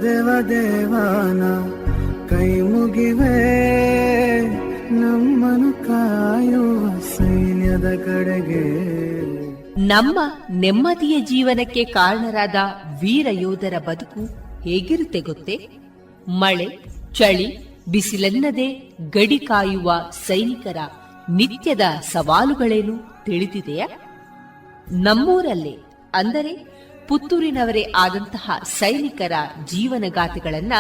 ದೇವ ದೇವಾನ ಕೈ ಮುಗಿವೆ, ನಮ್ಮನು ಕಾಯುವ ಸೈನ್ಯದ ಕಡೆಗೆ. ನಮ್ಮ ನೆಮ್ಮದಿಯ ಜೀವನಕ್ಕೆ ಕಾರಣರಾದ ವೀರ ಯೋಧರ ಬದುಕು ಹೇಗಿರುತ್ತೆ ಗೊತ್ತೇ? ಮಳೆ, ಚಳಿ, ಬಿಸಿಲೆನ್ನದೆ ಗಡಿ ಕಾಯುವ ಸೈನಿಕರ ನಿತ್ಯದ ಸವಾಲುಗಳೇನು ತಿಳಿದಿದೆಯಾ? ನಮ್ಮೂರಲ್ಲೇ ಅಂದರೆ ಪುತ್ತೂರಿನವರೇ ಆದಂತಹ ಸೈನಿಕರ ಜೀವನಗಾಥೆಗಳನ್ನ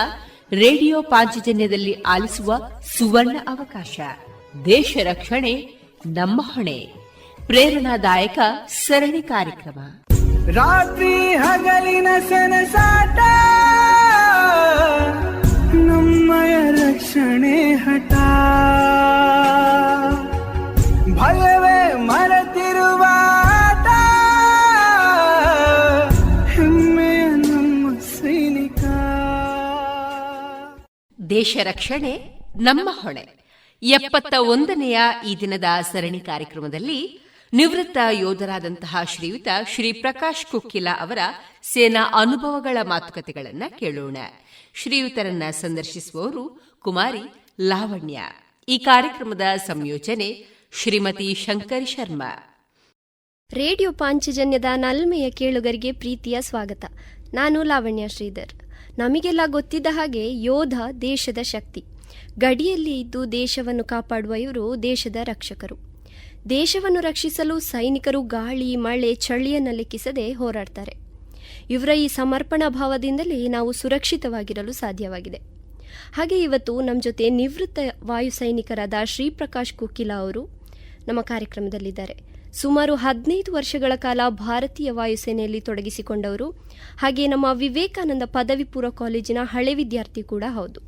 ರೇಡಿಯೋ ಪಾಂಚಜನ್ಯದಲ್ಲಿ ಆಲಿಸುವ ಸುವರ್ಣ ಅವಕಾಶ. ದೇಶ ರಕ್ಷಣೆ ನಮ್ಮ ಹೊಣೆ, ಪ್ರೇರಣಾದಾಯಕ ಸರಣಿ ಕಾರ್ಯಕ್ರಮ. ರಾತ್ರಿ ಹಗಲಿನ ಸೆಣಸಾಟ, ನಮ್ಮಯ ರಕ್ಷಣೆ ಹಠ, ಭಯವೇ ಮರೆತಿರುವ ಆಟ, ಹೆಮ್ಮೆಯ ನಮ್ಮ ಸೈನಿಕ. ದೇಶ ರಕ್ಷಣೆ ನಮ್ಮ ಹೊಣೆ 71ನೆಯ ಈ ದಿನದ ಸರಣಿ ಕಾರ್ಯಕ್ರಮದಲ್ಲಿ ನಿವೃತ್ತ ಯೋಧರಾದಂತಹ ಶ್ರೀಯುತ ಶ್ರೀ ಪ್ರಕಾಶ್ ಕುಕ್ಕಿಲ ಅವರ ಸೇನಾ ಅನುಭವಗಳ ಮಾತುಕತೆಗಳನ್ನ ಕೇಳೋಣ. ಶ್ರೀಯುತರನ್ನ ಸಂದರ್ಶಿಸುವವರು ಕುಮಾರಿ ಲಾವಣ್ಯ. ಈ ಕಾರ್ಯಕ್ರಮದ ಸಂಯೋಜನೆ ಶ್ರೀಮತಿ ಶಂಕರಿ ಶರ್ಮಾ. ರೇಡಿಯೋ ಪಾಂಚಜನ್ಯದ ನಲ್ಮೆಯ ಕೇಳುಗರಿಗೆ ಪ್ರೀತಿಯ ಸ್ವಾಗತ. ನಾನು ಲಾವಣ್ಯ ಶ್ರೀಧರ್. ನಮಗೆಲ್ಲ ಗೊತ್ತಿದ್ದ ಹಾಗೆ ಯೋಧ ದೇಶದ ಶಕ್ತಿ. ಗಡಿಯಲ್ಲಿ ಇದ್ದು ದೇಶವನ್ನು ಕಾಪಾಡುವ ಇವರು ದೇಶದ ರಕ್ಷಕರು. ದೇಶವನ್ನು ರಕ್ಷಿಸಲು ಸೈನಿಕರು ಗಾಳಿ, ಮಳೆ, ಚಳಿಯನ್ನು ಲೆಕ್ಕಿಸದೆ ಹೋರಾಡ್ತಾರೆ. ಇವರ ಈ ಸಮರ್ಪಣಾ ಭಾವದಿಂದಲೇ ನಾವು ಸುರಕ್ಷಿತವಾಗಿರಲು ಸಾಧ್ಯವಾಗಿದೆ. ಹಾಗೆ ಇವತ್ತು ನಮ್ಮ ಜೊತೆ ನಿವೃತ್ತ ವಾಯು ಸೈನಿಕರಾದ ಶ್ರೀ ಪ್ರಕಾಶ್ ಕುಕ್ಕಿಲ ಅವರು ನಮ್ಮ ಕಾರ್ಯಕ್ರಮದಲ್ಲಿದ್ದಾರೆ. ಸುಮಾರು 15 ವರ್ಷಗಳ ಕಾಲ ಭಾರತೀಯ ವಾಯುಸೇನೆಯಲ್ಲಿ ತೊಡಗಿಸಿಕೊಂಡವರು. ಹಾಗೆ ನಮ್ಮ ವಿವೇಕಾನಂದ ಪದವಿ ಪೂರ್ವ ಕಾಲೇಜಿನ ಹಳೆ ವಿದ್ಯಾರ್ಥಿ ಕೂಡ ಹೌದು.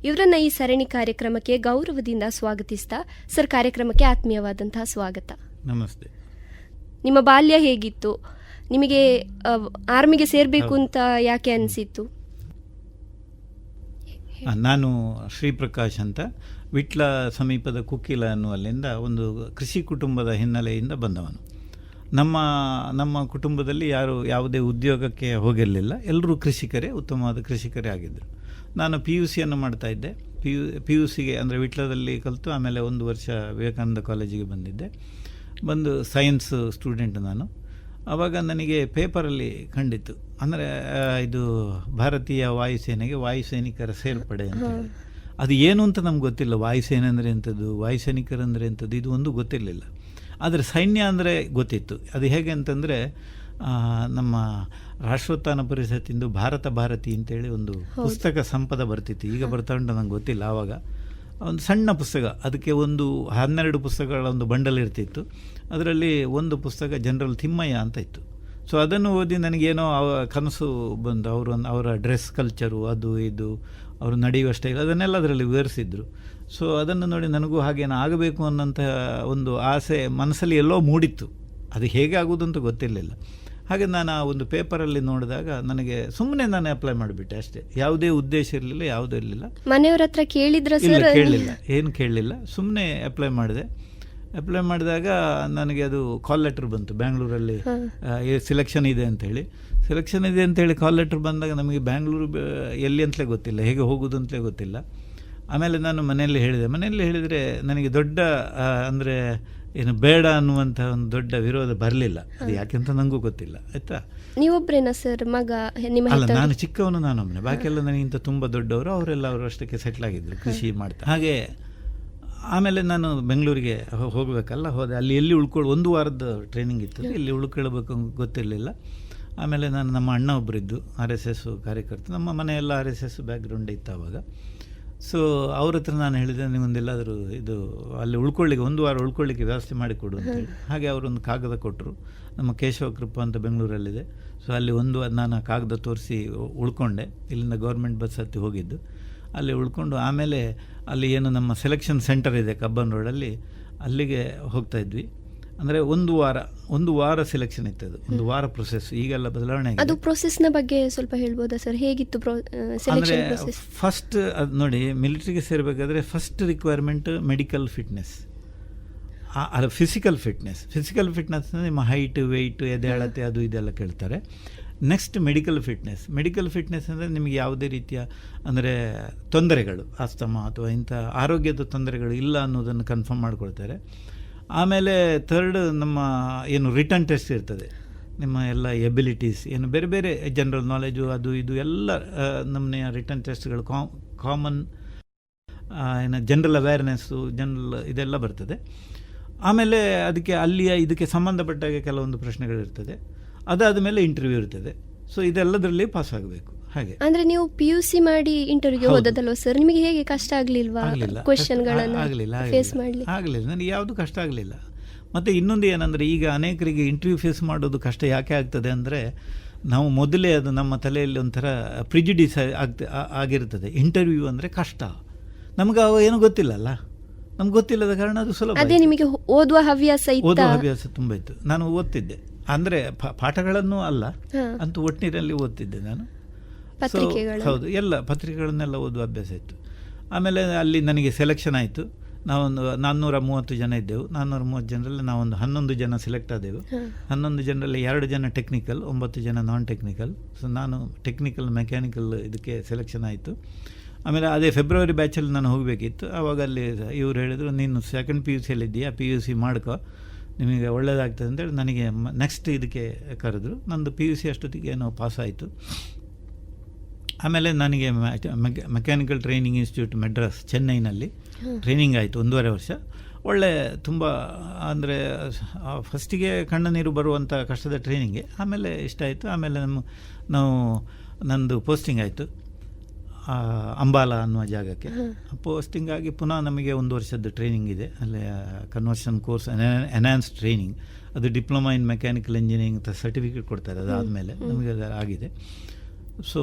ಇವರನ್ನ ಈ ಸರಣಿ ಕಾರ್ಯಕ್ರಮಕ್ಕೆ ಗೌರವದಿಂದ ಸ್ವಾಗತಿಸ್ತಾ, ಸರ್, ಕಾರ್ಯಕ್ರಮಕ್ಕೆ ಆತ್ಮೀಯವಾದಂತಹ ಸ್ವಾಗತ. ನಮಸ್ತೆ. ನಿಮ್ಮ ಬಾಲ್ಯ ಹೇಗಿತ್ತು? ನಿಮಗೆ ಆರ್ಮಿಗೆ ಸೇರಬೇಕು ಅಂತ ಯಾಕೆ ಅನಿಸಿತ್ತು? ನಾನು ಶ್ರೀ ಪ್ರಕಾಶ್ ಅಂತ ವಿಟ್ಲ ಸಮೀಪದ ಕುಕ್ಕಿಲ ಅನ್ನುವಲ್ಲಿಂದ ಒಂದು ಕೃಷಿ ಕುಟುಂಬದ ಹಿನ್ನೆಲೆಯಿಂದ ಬಂದವನು. ನಮ್ಮ ಕುಟುಂಬದಲ್ಲಿ ಯಾರು ಯಾವುದೇ ಉದ್ಯೋಗಕ್ಕೆ ಹೋಗಿರಲಿಲ್ಲ. ಎಲ್ಲರೂ ಕೃಷಿಕರೇ, ಉತ್ತಮವಾದ ಕೃಷಿಕರೇ ಆಗಿದ್ದರು. ನಾನು PUC ಮಾಡ್ತಾಯಿದ್ದೆ. PUC ಅಂದರೆ ವಿಟ್ಲದಲ್ಲಿ ಕಲಿತು ಆಮೇಲೆ 1 ವರ್ಷ ವಿವೇಕಾನಂದ ಕಾಲೇಜಿಗೆ ಬಂದು ಸೈನ್ಸ್ ಸ್ಟೂಡೆಂಟ್ ನಾನು. ಆವಾಗ ನನಗೆ ಪೇಪರಲ್ಲಿ ಕಂಡಿತ್ತು, ಅಂದರೆ ಇದು ಭಾರತೀಯ ವಾಯುಸೇನೆಗೆ ವಾಯುಸೈನಿಕರ ಸೇರ್ಪಡೆ ಅಂತ. ಅದು ಏನು ಅಂತ ನಮ್ಗೆ ಗೊತ್ತಿಲ್ಲ. ವಾಯುಸೇನೆ ಅಂದರೆ ಎಂಥದ್ದು, ವಾಯುಸೈನಿಕರಂದರೆ ಎಂಥದ್ದು, ಇದು ಒಂದು ಗೊತ್ತಿರಲಿಲ್ಲ. ಆದರೆ ಸೈನ್ಯ ಅಂದರೆ ಗೊತ್ತಿತ್ತು. ಅದು ಹೇಗೆ ಅಂತಂದರೆ, ನಮ್ಮ ರಾಷ್ಟ್ರೋತ್ಥಾನ ಪರಿಷತ್ತಿಂದು ಭಾರತ ಭಾರತಿ ಅಂತೇಳಿ ಒಂದು ಪುಸ್ತಕ ಸಂಪದ ಬರ್ತಿತ್ತು. ಈಗ ಬರ್ತಾ ಉಂಟು ನಂಗೆ ಗೊತ್ತಿಲ್ಲ. ಆವಾಗ ಒಂದು ಸಣ್ಣ ಪುಸ್ತಕ, ಅದಕ್ಕೆ ಒಂದು 12 ಪುಸ್ತಕಗಳ ಒಂದು ಬಂಡಲ್ ಇರ್ತಿತ್ತು. ಅದರಲ್ಲಿ ಒಂದು ಪುಸ್ತಕ ಜನರಲ್ ತಿಮ್ಮಯ್ಯ ಅಂತ ಇತ್ತು. ಸೊ ಅದನ್ನು ಓದಿ ನನಗೇನೋ ಕನಸು ಬಂದು ಅವರ ಡ್ರೆಸ್ ಕಲ್ಚರು, ಅದು ಇದು, ಅವರು ನಡೆಯುವ ಸ್ಟೈಲ್, ಅದನ್ನೆಲ್ಲ ಅದರಲ್ಲಿ ವಿವರಿಸಿದ್ರು. ಸೊ ಅದನ್ನು ನೋಡಿ ನನಗೂ ಹಾಗೇನೋ ಆಗಬೇಕು ಅನ್ನೋಂಥ ಒಂದು ಆಸೆ ಮನಸ್ಸಲ್ಲಿ ಎಲ್ಲೋ ಮೂಡಿತ್ತು. ಅದು ಹೇಗೆ ಆಗೋದು ಅಂತ ಗೊತ್ತಿರಲಿಲ್ಲ. ಹಾಗೆ ನಾನು ಆ ಒಂದು ಪೇಪರಲ್ಲಿ ನೋಡಿದಾಗ ನನಗೆ ಸುಮ್ಮನೆ ನಾನು ಅಪ್ಲೈ ಮಾಡಿಬಿಟ್ಟೆ ಅಷ್ಟೇ. ಯಾವುದೇ ಉದ್ದೇಶ ಇರಲಿಲ್ಲ, ಯಾವುದೂ ಇರಲಿಲ್ಲ. ಮನೆಯವ್ರ ಹತ್ರ ಕೇಳಿದ್ರೆ? ಇಲ್ಲ, ಕೇಳಲಿಲ್ಲ, ಏನು ಕೇಳಲಿಲ್ಲ. ಸುಮ್ಮನೆ ಅಪ್ಲೈ ಮಾಡಿದೆ. ಅಪ್ಲೈ ಮಾಡಿದಾಗ ನನಗೆ ಅದು ಕಾಲ್ ಲೆಟ್ರ್ ಬಂತು. ಬ್ಯಾಂಗ್ಳೂರಲ್ಲಿ ಸೆಲೆಕ್ಷನ್ ಇದೆ ಅಂತೇಳಿ ಕಾಲ್ ಲೆಟ್ರ್ ಬಂದಾಗ ನಮಗೆ ಬ್ಯಾಂಗ್ಳೂರು ಎಲ್ಲಿ ಅಂತಲೇ ಗೊತ್ತಿಲ್ಲ, ಹೇಗೆ ಹೋಗೋದು ಅಂತಲೇ ಗೊತ್ತಿಲ್ಲ. ಆಮೇಲೆ ನಾನು ಮನೆಯಲ್ಲಿ ಹೇಳಿದರೆ ನನಗೆ ದೊಡ್ಡ ಅಂದರೆ ಏನು ಬೇಡ ಅನ್ನುವಂಥ ಒಂದು ದೊಡ್ಡ ವಿರೋಧ ಬರಲಿಲ್ಲ. ಅದು ಯಾಕೆಂತ ನನಗೂ ಗೊತ್ತಿಲ್ಲ. ಆಯಿತಾ, ನೀವೊಬ್ಬರೇನಾ ಸರ್ ಮಗ? ಅಲ್ಲ, ನಾನು ಚಿಕ್ಕವನು, ನಾನೊಬ್ಬನೇ. ಬಾಕಿಯೆಲ್ಲ ನನಗಿಂತ ತುಂಬ ದೊಡ್ಡವರು, ಅವರೆಲ್ಲ ಅವರಷ್ಟಕ್ಕೆ ಸೆಟ್ಲ್ ಆಗಿದ್ದರು, ಕೃಷಿ ಮಾಡ್ತಾ. ಹಾಗೆ ಆಮೇಲೆ ನಾನು ಬೆಂಗಳೂರಿಗೆ ಹೋಗಬೇಕಲ್ಲ, ಹೋದೆ. ಅಲ್ಲಿ ಎಲ್ಲಿ 1 ವಾರದ ಟ್ರೈನಿಂಗ್ ಇತ್ತು, ಇಲ್ಲಿ ಉಳ್ಕೊಳ್ಬೇಕು ಗೊತ್ತಿರಲಿಲ್ಲ. ಆಮೇಲೆ ನಮ್ಮ ಅಣ್ಣ ಒಬ್ಬರಿದ್ದು RSS ಕಾರ್ಯಕರ್ತ. ನಮ್ಮ ಮನೆಯೆಲ್ಲ RSS ಬ್ಯಾಕ್ಗ್ರೌಂಡ್ ಇತ್ತು ಆವಾಗ. ಸೊ ಅವ್ರ ಹತ್ರ ನಾನು ಹೇಳಿದೆ, ನಿಮ್ಮೊಂದೆಲ್ಲಾದರೂ ಇದು ಅಲ್ಲಿ 1 ವಾರ ಉಳ್ಕೊಳ್ಳಿಕ್ಕೆ ವ್ಯವಸ್ಥೆ ಮಾಡಿಕೊಡು ಅಂತೇಳಿ. ಹಾಗೆ ಅವರೊಂದು ಕಾಗದ ಕೊಟ್ಟರು. ನಮ್ಮ ಕೇಶವ ಕೃಪ ಅಂತ ಬೆಂಗಳೂರಲ್ಲಿದೆ. ಸೊ ಅಲ್ಲಿ ನಾನು ಕಾಗದ ತೋರಿಸಿ ಉಳ್ಕೊಂಡೆ. ಇಲ್ಲಿಂದ ಗೌರ್ಮೆಂಟ್ ಬಸ್ ಹತ್ತಿ ಹೋಗಿದ್ದು. ಅಲ್ಲಿ ಉಳ್ಕೊಂಡು ಆಮೇಲೆ ಅಲ್ಲಿ ಏನು ನಮ್ಮ ಸೆಲೆಕ್ಷನ್ ಸೆಂಟರ್ ಇದೆ ಕಬ್ಬನ್ ರೋಡಲ್ಲಿ, ಅಲ್ಲಿಗೆ ಹೋಗ್ತಾಯಿದ್ವಿ. ಅಂದರೆ 1 ವಾರ ಸೆಲೆಕ್ಷನ್ ಇತ್ತು. ಅದು 1 ವಾರ ಪ್ರೊಸೆಸ್. ಈಗೆಲ್ಲ ಬದಲಾವಣೆ ಆಗಿದೆ. ಅದು ಪ್ರೊಸೆಸ್ನ ಬಗ್ಗೆ ಸ್ವಲ್ಪ ಹೇಳ್ಬೋದಾ ಸರ್? ಹೇಗಿತ್ತು ಅಂದರೆ ಫಸ್ಟ್ ಅದು ನೋಡಿ, ಮಿಲಿಟರಿಗೆ ಸೇರಬೇಕಾದ್ರೆ first requirement medical fitness, physical fitness. ನಿಮ್ಮ ಹೈಟ್, ವೆಯ್ಟ್, ಎದೆ ಅಳತೆ, ಅದು ಇದೆಲ್ಲ ಕೇಳ್ತಾರೆ. ನೆಕ್ಸ್ಟ್ ಮೆಡಿಕಲ್ ಫಿಟ್ನೆಸ್ ಅಂದರೆ ನಿಮಗೆ ಯಾವುದೇ ರೀತಿಯ ಅಂದರೆ ತೊಂದರೆಗಳು ಆಸ್ತಮಾ ಅಥವಾ ಇಂಥ ಆರೋಗ್ಯದ ತೊಂದರೆಗಳು ಇಲ್ಲ ಅನ್ನೋದನ್ನು ಕನ್ಫರ್ಮ್ ಮಾಡಿಕೊಳ್ತಾರೆ. ಆಮೇಲೆ ಥರ್ಡ್ ನಮ್ಮ ಏನು ರಿಟರ್ನ್ ಟೆಸ್ಟ್ ಇರ್ತದೆ, ನಿಮ್ಮ ಎಲ್ಲ ಎಬಿಲಿಟೀಸ್ ಏನು ಬೇರೆ ಬೇರೆ ಜನರಲ್ ನಾಲೆಜು ಅದು ಇದು ಎಲ್ಲ ನಮ್ಮನೆಯ ರಿಟರ್ನ್ ಟೆಸ್ಟ್ಗಳು ಕಾಮನ್ ಏನು ಜನರಲ್ ಅವೇರ್ನೆಸ್ಸು ಇದೆಲ್ಲ ಬರ್ತದೆ. ಆಮೇಲೆ ಇದಕ್ಕೆ ಸಂಬಂಧಪಟ್ಟಾಗ ಕೆಲವೊಂದು ಪ್ರಶ್ನೆಗಳಿರ್ತದೆ. ಅದಾದ ಮೇಲೆ ಇಂಟರ್ವ್ಯೂ ಇರ್ತದೆ. ಸೊ ಇದೆಲ್ಲದರಲ್ಲಿ ಪಾಸ್ ಆಗಬೇಕು. ಹಾಗೆ ಅಂದ್ರೆ ನೀವು PUC ಮಾಡಿ ಇಂಟರ್ವ್ಯೂಗೆ ಹೋದದಲ್ವ ಸರ್, ನಿಮಗೆ ಹೇಗೆ ಕಷ್ಟ ಆಗಲಿಲ್ವಾ ಕ್ವೆಶ್ಚನ್ಗಳನ್ನು ಫೇಸ್ ಮಾಡಲಿಕ್ಕೆ? ಆಗಲಿಲ್ಲ, ನನಗೆ ಯಾವುದು ಕಷ್ಟ ಆಗಲಿಲ್ಲ. ಮತ್ತು ಇನ್ನೊಂದು ಏನಂದರೆ, ಈಗ ಅನೇಕರಿಗೆ ಇಂಟರ್ವ್ಯೂ ಫೇಸ್ ಮಾಡೋದು ಕಷ್ಟ ಯಾಕೆ ಆಗ್ತದೆ ಅಂದರೆ, ನಾವು ಮೊದಲೇ ಅದು ನಮ್ಮ ತಲೆಯಲ್ಲಿ ಒಂಥರ ಪ್ರಿಜುಡಿಸ್ ಆಗಿರ್ತದೆ. ಇಂಟರ್ವ್ಯೂ ಅಂದರೆ ಕಷ್ಟ, ನಮ್ಗೆ ಅವ ಏನೂ ಗೊತ್ತಿಲ್ಲಲ್ಲ, ನಮ್ಗೆ ಗೊತ್ತಿಲ್ಲದ ಕಾರಣ ಅದು ಸುಲಭ. ಅದೇ ನಿಮಗೆ ಓದುವ ಹವ್ಯಾಸ ತುಂಬ ಇತ್ತು. ನಾನು ಓದ್ತಿದ್ದೆ, ಅಂದರೆ ಪಾಠಗಳನ್ನು ಅಲ್ಲ ಅಂತೂ ಒಟ್ಟಿನಲ್ಲಿ ಓದ್ತಿದ್ದೆ ನಾನು. ಹೌದು, ಎಲ್ಲ ಪತ್ರಿಕೆಗಳನ್ನೆಲ್ಲ ಓದುವ ಅಭ್ಯಾಸ ಇತ್ತು. ಆಮೇಲೆ ಅಲ್ಲಿ ನನಗೆ ಸೆಲೆಕ್ಷನ್ ಆಯಿತು. ನಾವೊಂದು 430 ಜನ ಇದ್ದೆವು. 430 ಜನರಲ್ಲಿ ನಾವೊಂದು 11 ಜನ ಸೆಲೆಕ್ಟ್ ಆದೆವು. 11 ಜನರಲ್ಲಿ 2 ಜನ ಟೆಕ್ನಿಕಲ್, 9 ಜನ ನಾನ್ ಟೆಕ್ನಿಕಲ್. ಸೊ ನಾನು ಟೆಕ್ನಿಕಲ್ ಮೆಕ್ಯಾನಿಕಲ್ ಇದಕ್ಕೆ ಸೆಲೆಕ್ಷನ್ ಆಯಿತು. ಆಮೇಲೆ ಅದೇ ಫೆಬ್ರವರಿ ಬ್ಯಾಚಲ್ಲಿ ನಾನು ಹೋಗಬೇಕಿತ್ತು. ಆವಾಗ ಅಲ್ಲಿ ಇವರು ಹೇಳಿದರು, ನೀನು ಸೆಕೆಂಡ್ PUCಯಲ್ಲಿದ್ದೀಯಾ, PUC ಮಾಡ್ಕೊ, ನಿಮಗೆ ಒಳ್ಳೆಯದಾಗ್ತದೆ ಅಂತೇಳಿ ನನಗೆ ನೆಕ್ಸ್ಟ್ ಇದಕ್ಕೆ ಕರೆದ್ರು. ನಂದು PUC ಅಷ್ಟೊತ್ತಿಗೆ ಏನೋ ಪಾಸ್ ಆಯಿತು. ಆಮೇಲೆ ನನಗೆ ಮೆಕ್ಯಾನಿಕಲ್ ಟ್ರೈನಿಂಗ್ ಇನ್ಸ್ಟಿಟ್ಯೂಟ್ ಮೆಡ್ರಾಸ್ ಚೆನ್ನೈನಲ್ಲಿ ಟ್ರೈನಿಂಗ್ ಆಯಿತು 1.5 ವರ್ಷ. ಒಳ್ಳೆ ತುಂಬ ಅಂದರೆ ಫಸ್ಟಿಗೆ ಕಣ್ಣ ನೀರು ಬರುವಂಥ ಕಷ್ಟದ ಟ್ರೈನಿಂಗೆ. ಆಮೇಲೆ ಇಷ್ಟ ಆಯಿತು. ಆಮೇಲೆ ನಂದು ಪೋಸ್ಟಿಂಗ್ ಆಯಿತು ಅಂಬಾಲ ಅನ್ನುವ ಜಾಗಕ್ಕೆ. ಪೋಸ್ಟಿಂಗ್ ಆಗಿ ಪುನಃ ನಮಗೆ 1 ವರ್ಷದ ಟ್ರೈನಿಂಗ್ ಇದೆ ಅಲ್ಲಿ, ಕನ್ವರ್ಷನ್ ಕೋರ್ಸ್, ಎನ್ಹಾನ್ಸ್ ಟ್ರೈನಿಂಗ್. ಅದು ಡಿಪ್ಲೊಮಾ ಇನ್ ಮೆಕ್ಯಾನಿಕಲ್ ಇಂಜಿನಿಯರಿಂಗ್ ಅಂತ ಸರ್ಟಿಫಿಕೇಟ್ ಕೊಡ್ತಾರೆ. ಅದಾದಮೇಲೆ ನಮಗೆ ಅದು ಆಗಿದೆ. ಸೊ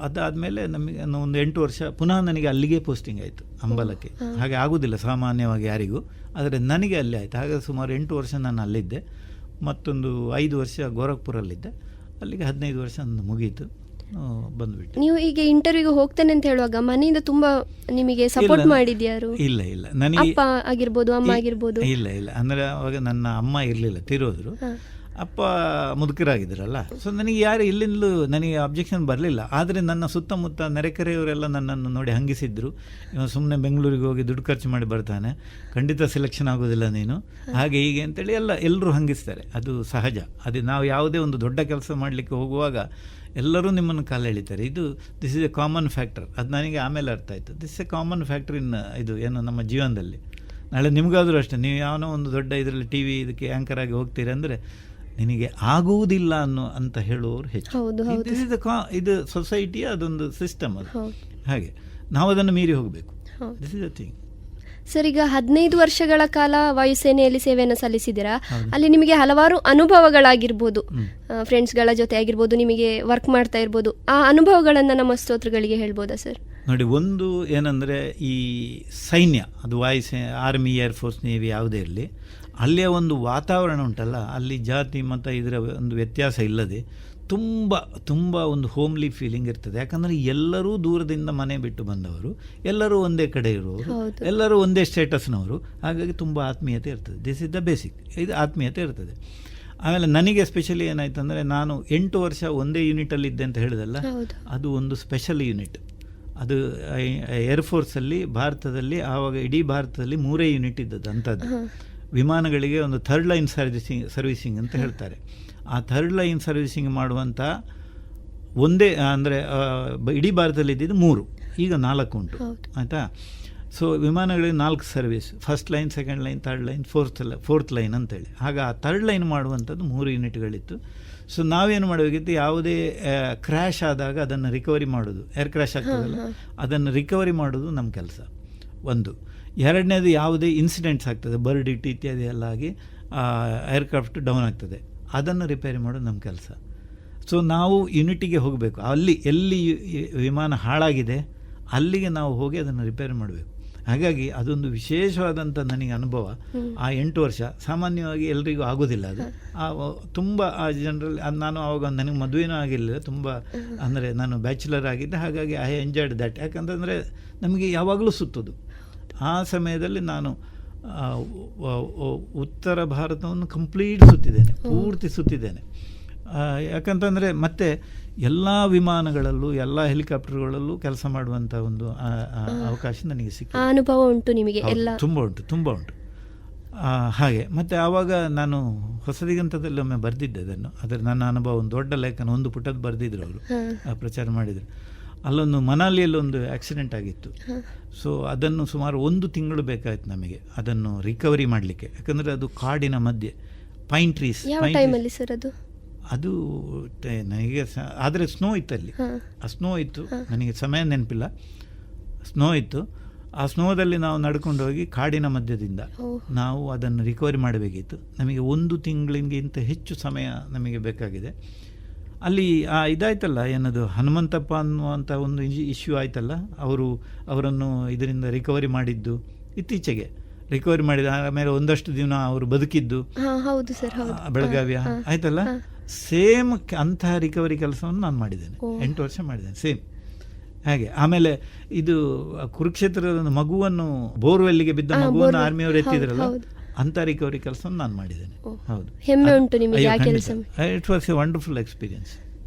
ಅದಾದಮೇಲೆ ನಮಗೆ ಒಂದು 8 ವರ್ಷ ಪುನಃ ನನಗೆ ಅಲ್ಲಿಗೆ ಪೋಸ್ಟಿಂಗ್ ಆಯಿತು, ಅಂಬಾಲಕ್ಕೆ. ಹಾಗೆ ಆಗೋದಿಲ್ಲ ಸಾಮಾನ್ಯವಾಗಿ ಯಾರಿಗೂ, ಆದರೆ ನನಗೆ ಅಲ್ಲಿ ಆಯಿತು. ಹಾಗೆ ಸುಮಾರು 8 ವರ್ಷ ನಾನು ಅಲ್ಲಿದ್ದೆ. ಮತ್ತೊಂದು 5 ವರ್ಷ ಗೋರಖ್ಪುರಲ್ಲಿದ್ದೆ. ಅಲ್ಲಿಗೆ 15 ವರ್ಷ ಮುಗೀತು, ಬಂದುಬಿಟ್ಟೆ. ನೀವು ಈಗ ಇಂಟರ್ವ್ಯೂಗೆ ಹೋಗ್ತೇನೆ ಅಂತ ಹೇಳುವಾಗ ಮನೆಯಿಂದ ತುಂಬಾ ನಿಮಗೆ ಸಪೋರ್ಟ್ ಮಾಡಿದ್ಯಾರು? ಇಲ್ಲ, ನನಗೆ ಅಪ್ಪ ಆಗಿರ್ಬೋದು, ಅಮ್ಮ ಆಗಿರ್ಬೋದು? ಇಲ್ಲ, ಅಂದರೆ ಅವಾಗ ನನ್ನ ಅಮ್ಮ ಇರಲಿಲ್ಲ, ತೀರೋದ್ರು. ಅಪ್ಪ ಮುದುಕರಾಗಿದ್ದರಲ್ಲ. ಸೊ ನನಗೆ ಯಾರು ಇಲ್ಲಿಂದಲೂ ನನಗೆ ಅಬ್ಜೆಕ್ಷನ್ ಬರಲಿಲ್ಲ. ಆದರೆ ನನ್ನ ಸುತ್ತಮುತ್ತ ನೆರೆಕೆರೆಯವರೆಲ್ಲ ನನ್ನನ್ನು ನೋಡಿ ಹಂಗಿಸಿದ್ರು, ಇವಾಗ ಸುಮ್ಮನೆ ಬೆಂಗಳೂರಿಗೆ ಹೋಗಿ ದುಡ್ಡು ಖರ್ಚು ಮಾಡಿ ಬರ್ತಾನೆ, ಖಂಡಿತ ಸೆಲೆಕ್ಷನ್ ಆಗೋದಿಲ್ಲ ನೀನು, ಹಾಗೆ ಹೀಗೆ ಅಂತೇಳಿ ಎಲ್ಲರೂ ಹಂಗಿಸ್ತಾರೆ. ಅದು ಸಹಜ. ಅದು ನಾವು ಯಾವುದೇ ಒಂದು ದೊಡ್ಡ ಕೆಲಸ ಮಾಡಲಿಕ್ಕೆ ಹೋಗುವಾಗ ಎಲ್ಲರೂ ನಿಮ್ಮನ್ನು ಕಾಲು ಎಳಿತಾರೆ. This is A common factor. ಅದು ನನಗೆ ಆಮೇಲೆ ಅರ್ಥ ಆಯಿತು. ದಿಸ್ ಎ ಕಾಮನ್ ಫ್ಯಾಕ್ಟರ್ ಇನ್ ಇದು ಏನು ನಮ್ಮ ಜೀವನದಲ್ಲಿ. ನಾಳೆ ನಿಮಗಾದರೂ ಅಷ್ಟೇ, ನೀವು ಯಾವನೋ ಒಂದು ದೊಡ್ಡ ಇದರಲ್ಲಿ TV ಇದಕ್ಕೆ ಆ್ಯಂಕರ್ ಆಗಿ ಹೋಗ್ತೀರಿ ಅಂದರೆ ನಿನಗೆ ಆಗುವುದಿಲ್ಲ ಅಂತ ಹೇಳುವವರು ಹೆಚ್ಚು. ದಿಸ್ ಇಸ್ ಇದು ಸೊಸೈಟಿಯ ಅದೊಂದು ಸಿಸ್ಟಮ್ ಅದು. ಹಾಗೆ ನಾವು ಅದನ್ನು ಮೀರಿ ಹೋಗಬೇಕು. This is the thing. Sir, ಈಗ 15 ವರ್ಷಗಳ ಕಾಲ ವಾಯುಸೇನೆಯಲ್ಲಿ ಸೇವೆಯನ್ನು ಸಲ್ಲಿಸಿದ್ದೀರಾ. ಅಲ್ಲಿ ನಿಮಗೆ ಹಲವಾರು ಅನುಭವಗಳಾಗಿರ್ಬೋದು, ಫ್ರೆಂಡ್ಸ್ಗಳ ಜೊತೆ ಆಗಿರ್ಬೋದು, ನಿಮಗೆ ವರ್ಕ್ ಮಾಡ್ತಾ ಇರ್ಬೋದು. ಆ ಅನುಭವಗಳನ್ನು ನಮ್ಮ ಸ್ತೋತ್ರಗಳಿಗೆ ಹೇಳ್ಬೋದಾ ಸರ್? ನೋಡಿ, ಒಂದು ಏನಂದರೆ ಈ ಸೈನ್ಯ, ಅದು ವಾಯುಸೇನೆ, ಆರ್ಮಿ, ಏರ್ಫೋರ್ಸ್, ನೇವಿ ಯಾವುದೇ ಇರಲಿ, ಅಲ್ಲಿಯ ಒಂದು ವಾತಾವರಣ ಉಂಟಲ್ಲ, ಅಲ್ಲಿ ಜಾತಿ ಮತ ಇದರ ಒಂದು ವ್ಯತ್ಯಾಸ ಇಲ್ಲದೆ ತುಂಬ ಒಂದು ಹೋಮ್ಲಿ ಫೀಲಿಂಗ್ ಇರ್ತದೆ. ಯಾಕಂದರೆ ಎಲ್ಲರೂ ದೂರದಿಂದ ಮನೆ ಬಿಟ್ಟು ಬಂದವರು, ಎಲ್ಲರೂ ಒಂದೇ ಕಡೆ ಇರುವವರು, ಎಲ್ಲರೂ ಒಂದೇ ಸ್ಟೇಟಸ್ನವರು. ಹಾಗಾಗಿ ತುಂಬ ಆತ್ಮೀಯತೆ ಇರ್ತದೆ. This is the basic. ಇದು ಆತ್ಮೀಯತೆ ಇರ್ತದೆ. ಆಮೇಲೆ ನನಗೆ ಸ್ಪೆಷಲಿ ಏನಾಯ್ತು ಅಂದರೆ, ನಾನು 8 ವರ್ಷ ಒಂದೇ ಯೂನಿಟಲ್ಲಿ ಇದ್ದೆ ಅಂತ ಹೇಳಿದಲ್ಲ, ಅದು ಒಂದು ಸ್ಪೆಷಲ್ ಯೂನಿಟ್. ಅದು ಏರ್ಫೋರ್ಸಲ್ಲಿ ಭಾರತದಲ್ಲಿ ಆವಾಗ ಇಡೀ ಭಾರತದಲ್ಲಿ 3 ಯೂನಿಟ್ ಇದ್ದದ್ದು ಅಂಥದ್ದು. ವಿಮಾನಗಳಿಗೆ ಒಂದು ಥರ್ಡ್ ಲೈನ್ ಸರ್ವಿಸಿಂಗ್ ಅಂತ ಹೇಳ್ತಾರೆ. ಆ ಥರ್ಡ್ ಲೈನ್ ಸರ್ವಿಸಿಂಗ್ ಮಾಡುವಂಥ ಒಂದೇ ಅಂದರೆ ಇಡೀ ಭಾರತದಲ್ಲಿ ಇದ್ದಿದ್ದು 3, ಈಗ 4 ಉಂಟು, ಆಯಿತಾ. ಸೊ ವಿಮಾನಗಳಿಗೆ 4 service, first line, second line, third line, fourth line ಅಂತೇಳಿ. ಆಗ ಆ ಥರ್ಡ್ ಲೈನ್ ಮಾಡುವಂಥದ್ದು 3 ಯೂನಿಟ್ಗಳಿತ್ತು. ಸೊ ನಾವೇನು ಮಾಡಬೇಕಿತ್ತು, ಯಾವುದೇ ಕ್ರ್ಯಾಶ್ ಆದಾಗ ಅದನ್ನು ರಿಕವರಿ ಮಾಡೋದು, ಏರ್ ಕ್ರ್ಯಾಶ್ ಆಗ್ತದಲ್ಲ, ಅದನ್ನು ರಿಕವರಿ ಮಾಡೋದು ನಮ್ಮ ಕೆಲಸ ಒಂದು. ಎರಡನೇದು, ಯಾವುದೇ ಇನ್ಸಿಡೆಂಟ್ಸ್ ಆಗ್ತದೆ, ಬರ್ಡ್ ಹಿಟ್ ಇತ್ಯಾದಿ ಎಲ್ಲ ಆಗಿ ಏರ್ಕ್ರಾಫ್ಟ್ ಡೌನ್ ಆಗ್ತದೆ, ಅದನ್ನು ರಿಪೇರಿ ಮಾಡೋದು ನಮ್ಮ ಕೆಲಸ. ಸೊ ನಾವು ಯೂನಿಟಿಗೆ ಹೋಗಬೇಕು. ಎಲ್ಲಿ ವಿಮಾನ ಹಾಳಾಗಿದೆ ಅಲ್ಲಿಗೆ ನಾವು ಹೋಗಿ ಅದನ್ನು ರಿಪೇರಿ ಮಾಡಬೇಕು. ಹಾಗಾಗಿ ಅದೊಂದು ವಿಶೇಷವಾದಂಥ ನನಗೆ ಅನುಭವ. ಆ 8 ವರ್ಷ ಸಾಮಾನ್ಯವಾಗಿ ಎಲ್ರಿಗೂ ಆಗೋದಿಲ್ಲ ಅದು. ತುಂಬ ಆ ಜನರಲ್ಲಿ ನಾನು ಆವಾಗ ನನಗೆ ಮದುವೆನೂ ಆಗಿರಲಿಲ್ಲ, ತುಂಬ ಅಂದರೆ ನಾನು ಬ್ಯಾಚುಲರ್ ಆಗಿದ್ದೆ. ಹಾಗಾಗಿ ಐ ಎಂಜಾಯ್ಡ್ ದ್ಯಾಟ್. ಯಾಕಂತಂದರೆ ನಮಗೆ ಯಾವಾಗಲೂ ಸುತ್ತೋದು. ಆ ಸಮಯದಲ್ಲಿ ನಾನು ಉತ್ತರ ಭಾರತವನ್ನು ಕಂಪ್ಲೀಟ್ ಸುತ್ತಿದ್ದೇನೆ, ಪೂರ್ತಿ ಸುತ್ತಿದ್ದೇನೆ. ಯಾಕಂತಂದರೆ ಮತ್ತೆ ಎಲ್ಲ ವಿಮಾನಗಳಲ್ಲೂ ಎಲ್ಲ ಹೆಲಿಕಾಪ್ಟರ್ಗಳಲ್ಲೂ ಕೆಲಸ ಮಾಡುವಂಥ ಒಂದು ಅವಕಾಶ ನನಗೆ ಸಿಕ್ಕಿದೆ. ಅನುಭವ ಉಂಟು ನಿಮಗೆ ಎಲ್ಲ? ತುಂಬ ಉಂಟು. ಹಾಗೆ ಮತ್ತು ಆವಾಗ ನಾನು ಹೊಸದಿಗಂತದಲ್ಲಿ ಒಮ್ಮೆ ಬರೆದಿದ್ದೆ ಅದನ್ನು. ಅದರ ನನ್ನ ಅನುಭವ ಒಂದು ದೊಡ್ಡ ಲೇಖನ, ಒಂದು ಪುಟದ ಬರೆದಿದ್ರು ಅವರು, ಪ್ರಚಾರ ಮಾಡಿದರು. ಅಲ್ಲೊಂದು ಮನಾಲಿಯಲ್ಲಿ ಒಂದು ಆಕ್ಸಿಡೆಂಟ್ ಆಗಿತ್ತು. ಸೊ ಅದನ್ನು ಸುಮಾರು 1 ತಿಂಗಳು ಬೇಕಾಯಿತು ನಮಗೆ ಅದನ್ನು ರಿಕವರಿ ಮಾಡಲಿಕ್ಕೆ. ಯಾಕಂದರೆ ಅದು ಕಾಡಿನ ಮಧ್ಯೆ ಪೈನ್ ಟ್ರೀಸ್. ಯಾವ ಟೈಮಲ್ಲಿ ಸರ್ ಅದು? ಅದು ನನಗೆ ಆದರೆ ಸ್ನೋ ಇತ್ತು ಅಲ್ಲಿ. ಆ ಸ್ನೋ ಇತ್ತು, ನನಗೆ ಸಮಯ ನೆನಪಿಲ್ಲ. ಸ್ನೋ ಇತ್ತು. ಆ ಸ್ನೋದಲ್ಲಿ ನಾವು ನಡ್ಕೊಂಡು ಹೋಗಿ ಕಾಡಿನ ಮಧ್ಯದಿಂದ ನಾವು ಅದನ್ನು ರಿಕವರಿ ಮಾಡಬೇಕಿತ್ತು. ನಮಗೆ 1 ತಿಂಗಳಿಗಿಂತ ಹೆಚ್ಚು ಸಮಯ ನಮಗೆ ಬೇಕಾಗಿದೆ. ಅಲ್ಲಿ ಇದಾಯ್ತಲ್ಲ, ಏನದು ಹನುಮಂತಪ್ಪ ಅನ್ನುವಂಥ ಒಂದು ಇಶ್ಯೂ ಆಯ್ತಲ್ಲ, ಅವರನ್ನು ಇದರಿಂದ ರಿಕವರಿ ಮಾಡಿದ್ದು ಇತ್ತೀಚೆಗೆ ರಿಕವರಿ ಮಾಡಿದ ಆಮೇಲೆ ಒಂದಷ್ಟು ದಿನ ಅವರು ಬದುಕಿದ್ದು. ಹೌದು ಸರ್, ಬೆಳಗಾವಿಯ ಆಯ್ತಲ್ಲ, ಸೇಮ್ ಅಂತಹ ರಿಕವರಿ ಕೆಲಸವನ್ನು ನಾನು ಮಾಡಿದ್ದೇನೆ. 8 ವರ್ಷ ಮಾಡಿದ್ದೇನೆ ಸೇಮ್ ಹಾಗೆ. ಆಮೇಲೆ ಇದು ಕುರುಕ್ಷೇತ್ರದ ಮಗುವನ್ನು ಬೋರ್ವೆಲ್ಗೆ ಬಿದ್ದ ಮಗುವನ್ನು ಆರ್ಮಿಯವರು ಎತ್ತಿದ್ರಲ್ಲ, ಅಂತ ರಿಕವರಿ ಕೆಲಸವನ್ನು ನಾನು ಮಾಡಿದ್ದೇನೆ. ಹೌದು, ಹೆಮ್ಮೆ ಉಂಟು ನಿಮಗೆ ಆ ಕೆಲಸ. It was A wonderful experience.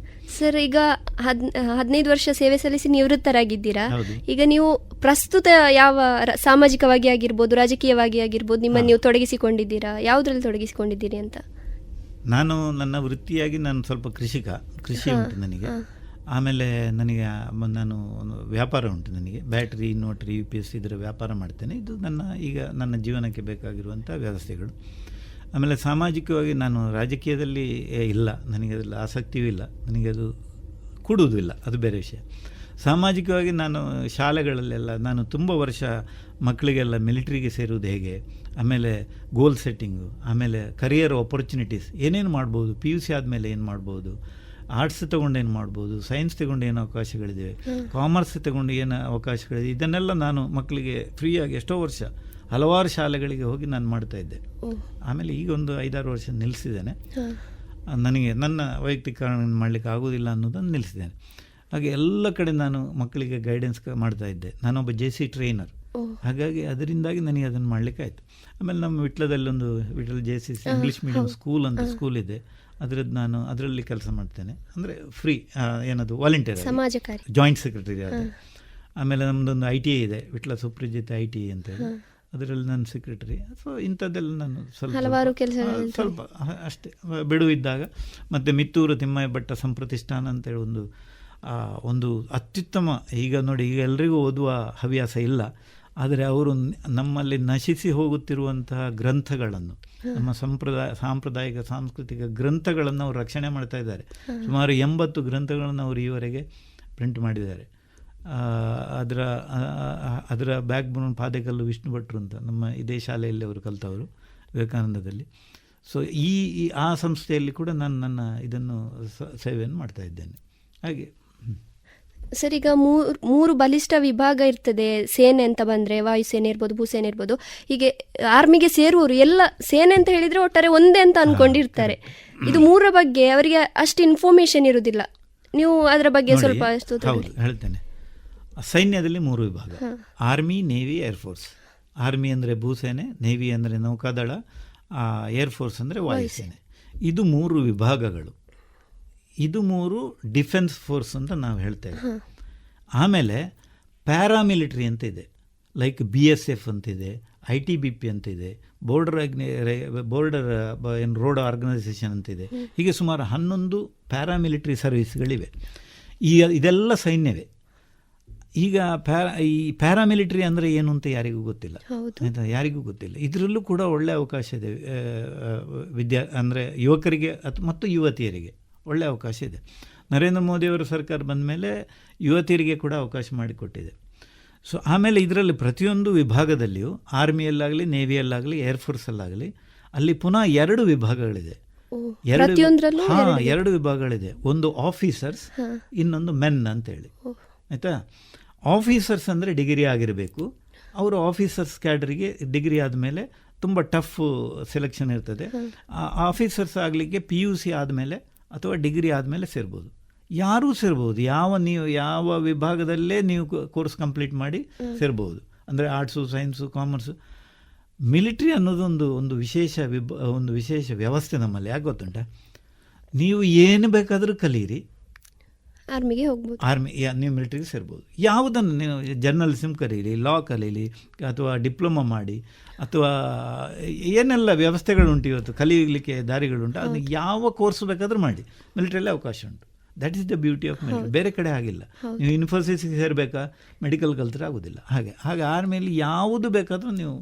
Sir, ಈಗ 15 ವರ್ಷ ಸೇವೆ ಸಲ್ಲಿಸಿ ನಿವೃತ್ತರಾಗಿದ್ದೀರಾ. ಈಗ ನೀವು ಪ್ರಸ್ತುತ ಯಾವ ಸಾಮಾಜಿಕವಾಗಿ ಆಗಿರ್ಬೋದು, ರಾಜಕೀಯವಾಗಿ ಆಗಿರ್ಬೋದು, ನಿಮ್ಮನ್ನು ನೀವು ತೊಡಗಿಸಿಕೊಂಡಿದ್ದೀರಾ? ಯಾವುದರಲ್ಲಿ ತೊಡಗಿಸಿಕೊಂಡಿದ್ದೀರಿ ಅಂತ? ನಾನು ನನ್ನ ವೃತ್ತಿಯಾಗಿ ನಾನು ಸ್ವಲ್ಪ ಕೃಷಿ ಉಂಟು ನನಗೆ. ಆಮೇಲೆ ನಾನು ವ್ಯಾಪಾರ ಉಂಟು ನನಗೆ. ಬ್ಯಾಟ್ರಿ, ಇನ್ವರ್ಟರ್, UPS ಇದರ ವ್ಯಾಪಾರ ಮಾಡ್ತೇನೆ. ಇದು ನನ್ನ ಜೀವನಕ್ಕೆ ಬೇಕಾಗಿರುವಂಥ ವ್ಯವಸ್ಥೆಗಳು. ಆಮೇಲೆ ಸಾಮಾಜಿಕವಾಗಿ ನಾನು ರಾಜಕೀಯದಲ್ಲಿ ಇಲ್ಲ, ನನಗೆ ಅದರಲ್ಲಿ ಆಸಕ್ತಿಯೂ ಇಲ್ಲ, ನನಗೆ ಅದು ಕೊಡುವುದೂ ಇಲ್ಲ, ಅದು ಬೇರೆ ವಿಷಯ. ಸಾಮಾಜಿಕವಾಗಿ ನಾನು ಶಾಲೆಗಳಲ್ಲೆಲ್ಲ ನಾನು ತುಂಬ ವರ್ಷ ಮಕ್ಕಳಿಗೆಲ್ಲ ಮಿಲಿಟ್ರಿಗೆ ಸೇರುವುದು ಹೇಗೆ, ಆಮೇಲೆ ಗೋಲ್ ಸೆಟ್ಟಿಂಗು, ಆಮೇಲೆ ಕರಿಯರ್ ಆಪರ್ಚುನಿಟೀಸ್ ಏನೇನು ಮಾಡ್ಬೋದು, PUC ಆದಮೇಲೆ ಏನು ಮಾಡ್ಬೋದು, ಆರ್ಟ್ಸ್ ತಗೊಂಡು ಏನು ಮಾಡ್ಬೋದು, ಸೈನ್ಸ್ ತಗೊಂಡು ಏನು ಅವಕಾಶಗಳಿವೆ, ಕಾಮರ್ಸ್ ತಗೊಂಡು ಏನು ಅವಕಾಶಗಳಿದೆ, ಇದನ್ನೆಲ್ಲ ನಾನು ಮಕ್ಕಳಿಗೆ ಫ್ರೀಯಾಗಿ ಎಷ್ಟೋ ವರ್ಷ ಹಲವಾರು ಶಾಲೆಗಳಿಗೆ ಹೋಗಿ ನಾನು ಮಾಡ್ತಾಯಿದ್ದೆ. ಆಮೇಲೆ ಈಗ ಒಂದು 5-6 ವರ್ಷ ನಿಲ್ಲಿಸಿದ್ದೇನೆ. ನನಗೆ ನನ್ನ ವೈಯಕ್ತಿಕ ಕಾರಣ ಮಾಡಲಿಕ್ಕೆ ಆಗೋದಿಲ್ಲ ಅನ್ನೋದನ್ನು ನಿಲ್ಲಿಸಿದ್ದೇನೆ. ಹಾಗೆ ಎಲ್ಲ ಕಡೆ ನಾನು ಮಕ್ಕಳಿಗೆ ಗೈಡೆನ್ಸ್ ಮಾಡ್ತಾಯಿದ್ದೆ. ನಾನೊಬ್ಬ JC ಟ್ರೈನರ್, ಹಾಗಾಗಿ ಅದರಿಂದಾಗಿ ನನಗೆ ಅದನ್ನು ಮಾಡಲಿಕ್ಕೆ ಆಯಿತು. ಆಮೇಲೆ ನಮ್ಮ Vitthal JC English medium school ಅಂತ ಸ್ಕೂಲ್ ಇದೆ, ನಾನು ಅದರಲ್ಲಿ ಕೆಲಸ ಮಾಡ್ತೇನೆ. ಅಂದರೆ ಫ್ರೀ, ಏನದು ವಾಲಂಟಿಯರ್, ಜಾಯಿಂಟ್ ಸೆಕ್ರೆಟರಿ ಆದ. ಆಮೇಲೆ ನಮ್ಮದೊಂದು ITA ಇದೆ, ವಿಟ್ಲ ಸುಪ್ರಜಿತ್ ITA ಅಂತೇಳಿ, ಅದರಲ್ಲಿ ನಾನು ಸೆಕ್ರೆಟರಿ. ಸೊ ಇಂಥದ್ದೆಲ್ಲ ನಾನು ಸ್ವಲ್ಪ ಅಷ್ಟೇ ಬಿಡುವಿದ್ದಾಗ. ಮತ್ತು ಮಿತ್ತೂರು ತಿಮ್ಮಯ್ಯ ಭಟ್ಟ ಸಂಪ್ರತಿಷ್ಠಾನ ಅಂತೇಳಿ ಒಂದು ಅತ್ಯುತ್ತಮ, ಈಗ ನೋಡಿ, ಈಗ ಎಲ್ರಿಗೂ ಓದುವ ಹವ್ಯಾಸ ಇಲ್ಲ, ಆದರೆ ಅವರು ನಮ್ಮಲ್ಲಿ ನಶಿಸಿ ಹೋಗುತ್ತಿರುವಂತಹ ಗ್ರಂಥಗಳನ್ನು, ನಮ್ಮ ಸಾಂಪ್ರದಾಯಿಕ ಸಾಂಸ್ಕೃತಿಕ ಗ್ರಂಥಗಳನ್ನು ಅವರು ರಕ್ಷಣೆ ಮಾಡ್ತಾ ಇದ್ದಾರೆ. ಸುಮಾರು 80 ಗ್ರಂಥಗಳನ್ನು ಅವರು ಈವರೆಗೆ ಪ್ರಿಂಟ್ ಮಾಡಿದ್ದಾರೆ. ಅದರ ಬ್ಯಾಕ್ ಬೋನ್ ಪಾದೆಕಲ್ಲು ವಿಷ್ಣು ಭಟ್ರು ಅಂತ, ನಮ್ಮ ಇದೇ ಶಾಲೆಯಲ್ಲಿ ಅವರು ಕಲಿತವರು, ವಿವೇಕಾನಂದದಲ್ಲಿ. ಸೊ ಆ ಸಂಸ್ಥೆಯಲ್ಲಿ ಕೂಡ ನಾನು ನನ್ನ ಇದನ್ನು ಸೇವೆಯನ್ನು ಮಾಡ್ತಾ ಇದ್ದೇನೆ. ಹಾಗೆ ಸರ್, ಈಗ ಮೂರು ಬಲಿಷ್ಠ ವಿಭಾಗ ಇರ್ತದೆ ಸೇನೆ ಅಂತ ಬಂದರೆ, ವಾಯುಸೇನೆ ಇರ್ಬೋದು, ಭೂಸೇನೆ ಇರ್ಬೋದು. ಹೀಗೆ ಆರ್ಮಿಗೆ ಸೇರುವವರು ಎಲ್ಲ ಸೇನೆ ಅಂತ ಹೇಳಿದರೆ ಒಟ್ಟಾರೆ ಒಂದೇ ಅಂತ ಅಂದ್ಕೊಂಡಿರ್ತಾರೆ. ಇದು ಮೂರರ ಬಗ್ಗೆ ಅವರಿಗೆ ಅಷ್ಟು ಇನ್ಫಾರ್ಮೇಷನ್ ಇರುವುದಿಲ್ಲ. ನೀವು ಅದರ ಬಗ್ಗೆ ಸ್ವಲ್ಪ ಹೇಳ್ತೇನೆ. ಸೈನ್ಯದಲ್ಲಿ 3 ವಿಭಾಗ: ಆರ್ಮಿ, ನೇವಿ, ಏರ್ಫೋರ್ಸ್. ಆರ್ಮಿ ಅಂದರೆ ಭೂಸೇನೆ, ನೇವಿ ಅಂದರೆ ನೌಕಾದಳ, ಏರ್ಫೋರ್ಸ್ ಅಂದರೆ ವಾಯುಸೇನೆ. ಇದು 3 ವಿಭಾಗಗಳು. ಇದು 3 ಡಿಫೆನ್ಸ್ ಫೋರ್ಸ್ ಅಂತ ನಾವು ಹೇಳ್ತೇವೆ. ಆಮೇಲೆ ಪ್ಯಾರಾಮಿಲಿಟ್ರಿ ಅಂತ ಇದೆ, ಲೈಕ್ BSF ಅಂತಿದೆ, ITBP ಅಂತಿದೆ, ಬೋರ್ಡರ್ ರೋಡ್ ಆರ್ಗನೈಸೇಷನ್ ಅಂತಿದೆ. ಹೀಗೆ ಸುಮಾರು 11 ಪ್ಯಾರಾಮಿಲಿಟ್ರಿ ಸರ್ವಿಸ್ಗಳಿವೆ. ಇದೆಲ್ಲ ಸೈನ್ಯವೇ. ಈಗ ಈ ಪ್ಯಾರಾಮಿಲಿಟ್ರಿ ಅಂದರೆ ಏನು ಅಂತ ಯಾರಿಗೂ ಗೊತ್ತಿಲ್ಲ, ಆಯಿತಾ? ಯಾರಿಗೂ ಗೊತ್ತಿಲ್ಲ. ಇದರಲ್ಲೂ ಕೂಡ ಒಳ್ಳೆಯ ಅವಕಾಶ ಇದೆ. ಯುವಕರಿಗೆ ಮತ್ತು ಯುವತಿಯರಿಗೆ ಒಳ್ಳೆಯ ಅವಕಾಶ ಇದೆ. ನರೇಂದ್ರ ಮೋದಿಯವರ ಸರ್ಕಾರ ಬಂದ ಮೇಲೆ ಯುವತಿಯರಿಗೆ ಕೂಡ ಅವಕಾಶ ಮಾಡಿಕೊಟ್ಟಿದೆ. ಸೊ ಆಮೇಲೆ ಇದರಲ್ಲಿ ಪ್ರತಿಯೊಂದು ವಿಭಾಗದಲ್ಲಿಯೂ, ಆರ್ಮಿಯಲ್ಲಾಗಲಿ, ನೇವಿಯಲ್ಲಾಗಲಿ, ಏರ್ಫೋರ್ಸಲ್ಲಾಗಲಿ, ಅಲ್ಲಿ ಪುನಃ 2 ವಿಭಾಗಗಳಿದೆ. 2 ವಿಭಾಗಗಳಿದೆ. ಒಂದು ಆಫೀಸರ್ಸ್, ಇನ್ನೊಂದು ಮೆನ್ ಅಂತೇಳಿ, ಆಯಿತಾ? ಆಫೀಸರ್ಸ್ ಅಂದರೆ ಡಿಗ್ರಿ ಆಗಿರಬೇಕು. ಅವರು ಆಫೀಸರ್ಸ್ ಕ್ಯಾಡ್ರಿಗೆ ಡಿಗ್ರಿ ಆದಮೇಲೆ ತುಂಬ ಟಫ್ ಸೆಲೆಕ್ಷನ್ ಇರ್ತದೆ. ಆಫೀಸರ್ಸ್ ಆಗಲಿಕ್ಕೆ PUC ಆದಮೇಲೆ ಅಥವಾ ಡಿಗ್ರಿ ಆದಮೇಲೆ ಸೇರ್ಬೋದು. ಯಾರೂ ಸೇರ್ಬೋದು. ಯಾವ ವಿಭಾಗದಲ್ಲೇ ನೀವು ಕೋರ್ಸ್ ಕಂಪ್ಲೀಟ್ ಮಾಡಿ ಸೇರ್ಬೋದು. ಅಂದರೆ ಆರ್ಟ್ಸು, ಸೈನ್ಸು, ಕಾಮರ್ಸು. ಮಿಲಿಟ್ರಿ ಅನ್ನೋದು ಒಂದು ವಿಶೇಷ ವ್ಯವಸ್ಥೆ ನಮ್ಮಲ್ಲಿ. ಯಾಕೆ ಗೊತ್ತುಂಟ? ನೀವು ಏನು ಬೇಕಾದರೂ ಕಲೀರಿ, ಆರ್ಮಿಗೆ ಹೋಗ್ಬೋದು, ನೀವು ಮಿಲಿಟರಿಗೆ ಸೇರ್ಬೋದು. ಯಾವುದನ್ನು ನೀವು ಜರ್ನಲಿಸಮ್ ಕಲೀರಿ, ಲಾ ಕಲೀಲಿ, ಅಥವಾ ಡಿಪ್ಲೊಮಾ ಮಾಡಿ, ಅಥವಾ ಏನೆಲ್ಲ ವ್ಯವಸ್ಥೆಗಳುಂಟು ಇವತ್ತು ಕಲೀಲಿಕ್ಕೆ ದಾರಿಗಳುಂಟು, ಅದು ಯಾವ ಕೋರ್ಸ್ ಬೇಕಾದರೂ ಮಾಡಿ, ಮಿಲಿಟರಿಯಲ್ಲಿ ಅವಕಾಶ ಉಂಟು. That is the beauty of military. ಬೇರೆ ಕಡೆ ಆಗಿಲ್ಲ. ನೀವು ಯೂನಿವರ್ಸಿಟಿಗೆ ಸೇರಬೇಕಾ, ಮೆಡಿಕಲ್ ಕಲ್ತ್ರೆ ಆಗೋದಿಲ್ಲ. ಹಾಗೆ ಆರ್ಮಿಯಲ್ಲಿ ಯಾವುದು ಬೇಕಾದರೂ ನೀವು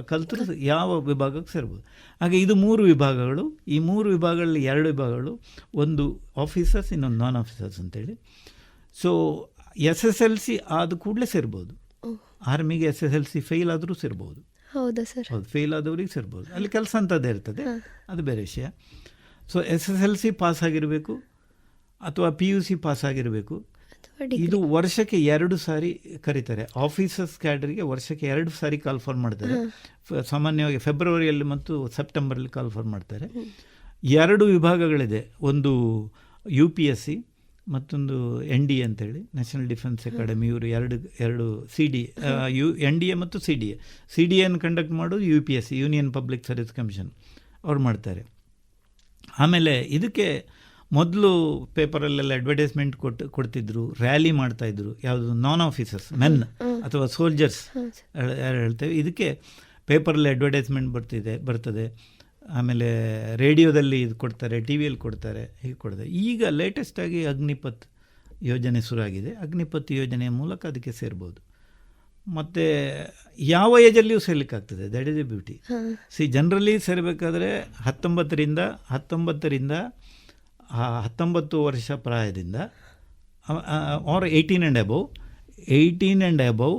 ಕಲ್ತರೂ ಯಾವ ವಿಭಾಗಕ್ಕೆ ಸೇರ್ಬೋದು. ಹಾಗೆ ಇದು 3 ವಿಭಾಗಗಳು. ಈ 3 ವಿಭಾಗಗಳಲ್ಲಿ 2 ವಿಭಾಗಗಳು, ಒಂದು ಆಫೀಸರ್ಸ್, ಇನ್ನೊಂದು ನಾನ್ ಆಫೀಸರ್ಸ್ ಅಂತೇಳಿ. ಸೊ SSLC ಆದ ಕೂಡಲೇ ಸೇರ್ಬೋದು. ಆರ್ಮಿಗೆ SSLC ಫೇಲ್ ಆದರೂ ಸೇರ್ಬೋದು. ಹೌದಾ ಸರ್? ಹೌದು, ಫೇಲ್ ಆದವ್ರಿಗೆ ಸೇರ್ಬೋದು. ಅಲ್ಲಿ ಕೆಲಸ ಅಂತದ್ದೇ ಇರ್ತದೆ, ಅದು ಬೇರೆ ವಿಷಯ. ಸೊ SSLC ಪಾಸ್ ಆಗಿರಬೇಕು ಅಥವಾ PUC ಪಾಸ್ ಆಗಿರಬೇಕು. ಇದು ವರ್ಷಕ್ಕೆ 2 ಸಾರಿ ಕರೀತಾರೆ. ಆಫೀಸರ್ಸ್ ಕ್ಯಾಡರ್ಗೆ ವರ್ಷಕ್ಕೆ 2 ಸಾರಿ ಕಾಲ್ ಫಾರ್ ಮಾಡ್ತಾರೆ. ಸಾಮಾನ್ಯವಾಗಿ ಫೆಬ್ರವರಿಯಲ್ಲಿ ಮತ್ತು ಸೆಪ್ಟೆಂಬರಲ್ಲಿ ಕಾಲ್ ಫಾರ್ ಮಾಡ್ತಾರೆ. 2 ವಿಭಾಗಗಳಿದೆ, ಒಂದು UPSC ಮತ್ತೊಂದು NDA ಅಂತೇಳಿ, ನ್ಯಾಷನಲ್ ಡಿಫೆನ್ಸ್ ಅಕಾಡೆಮಿ. ಇವರು ಎರಡು CDA, NDA ಮತ್ತು CDA ಕಂಡಕ್ಟ್ ಮಾಡೋದು UPSC, union public service commission, ಅವ್ರು ಮಾಡ್ತಾರೆ. ಆಮೇಲೆ ಇದಕ್ಕೆ ಮೊದಲು ಪೇಪರಲ್ಲೆಲ್ಲ ಅಡ್ವರ್ಟೈಸ್ಮೆಂಟ್ ಕೊಡ್ತಿದ್ರು, ರ್ಯಾಲಿ ಮಾಡ್ತಾಯಿದ್ರು. ಯಾವುದು ನಾನ್ ಆಫೀಸರ್ಸ್, ಮೆನ್ ಅಥವಾ ಸೋಲ್ಜರ್ಸ್ ಹೇಳ್ತೇವೆ. ಇದಕ್ಕೆ ಪೇಪರಲ್ಲಿ ಅಡ್ವರ್ಟೈಸ್ಮೆಂಟ್ ಬರ್ತದೆ. ಆಮೇಲೆ ರೇಡಿಯೋದಲ್ಲಿ ಇದು ಕೊಡ್ತಾರೆ, TVಯಲ್ಲಿ ಕೊಡ್ತಾರೆ, ಹೀಗೆ ಕೊಡ್ತಾರೆ. ಈಗ ಲೇಟೆಸ್ಟಾಗಿ ಅಗ್ನಿಪಥ್ ಯೋಜನೆ ಶುರುವಾಗಿದೆ. ಅಗ್ನಿಪಥ್ ಯೋಜನೆಯ ಮೂಲಕ ಅದಕ್ಕೆ ಸೇರ್ಬೋದು. ಮತ್ತು ಯಾವ ಏಜಲ್ಲಿಯೂ ಸೇರ್ಲಿಕ್ಕಾಗ್ತದೆ. That is a beauty. Generally ಸೇರಬೇಕಾದ್ರೆ 19 ವರ್ಷ ಪ್ರಾಯದಿಂದ, or 18 and above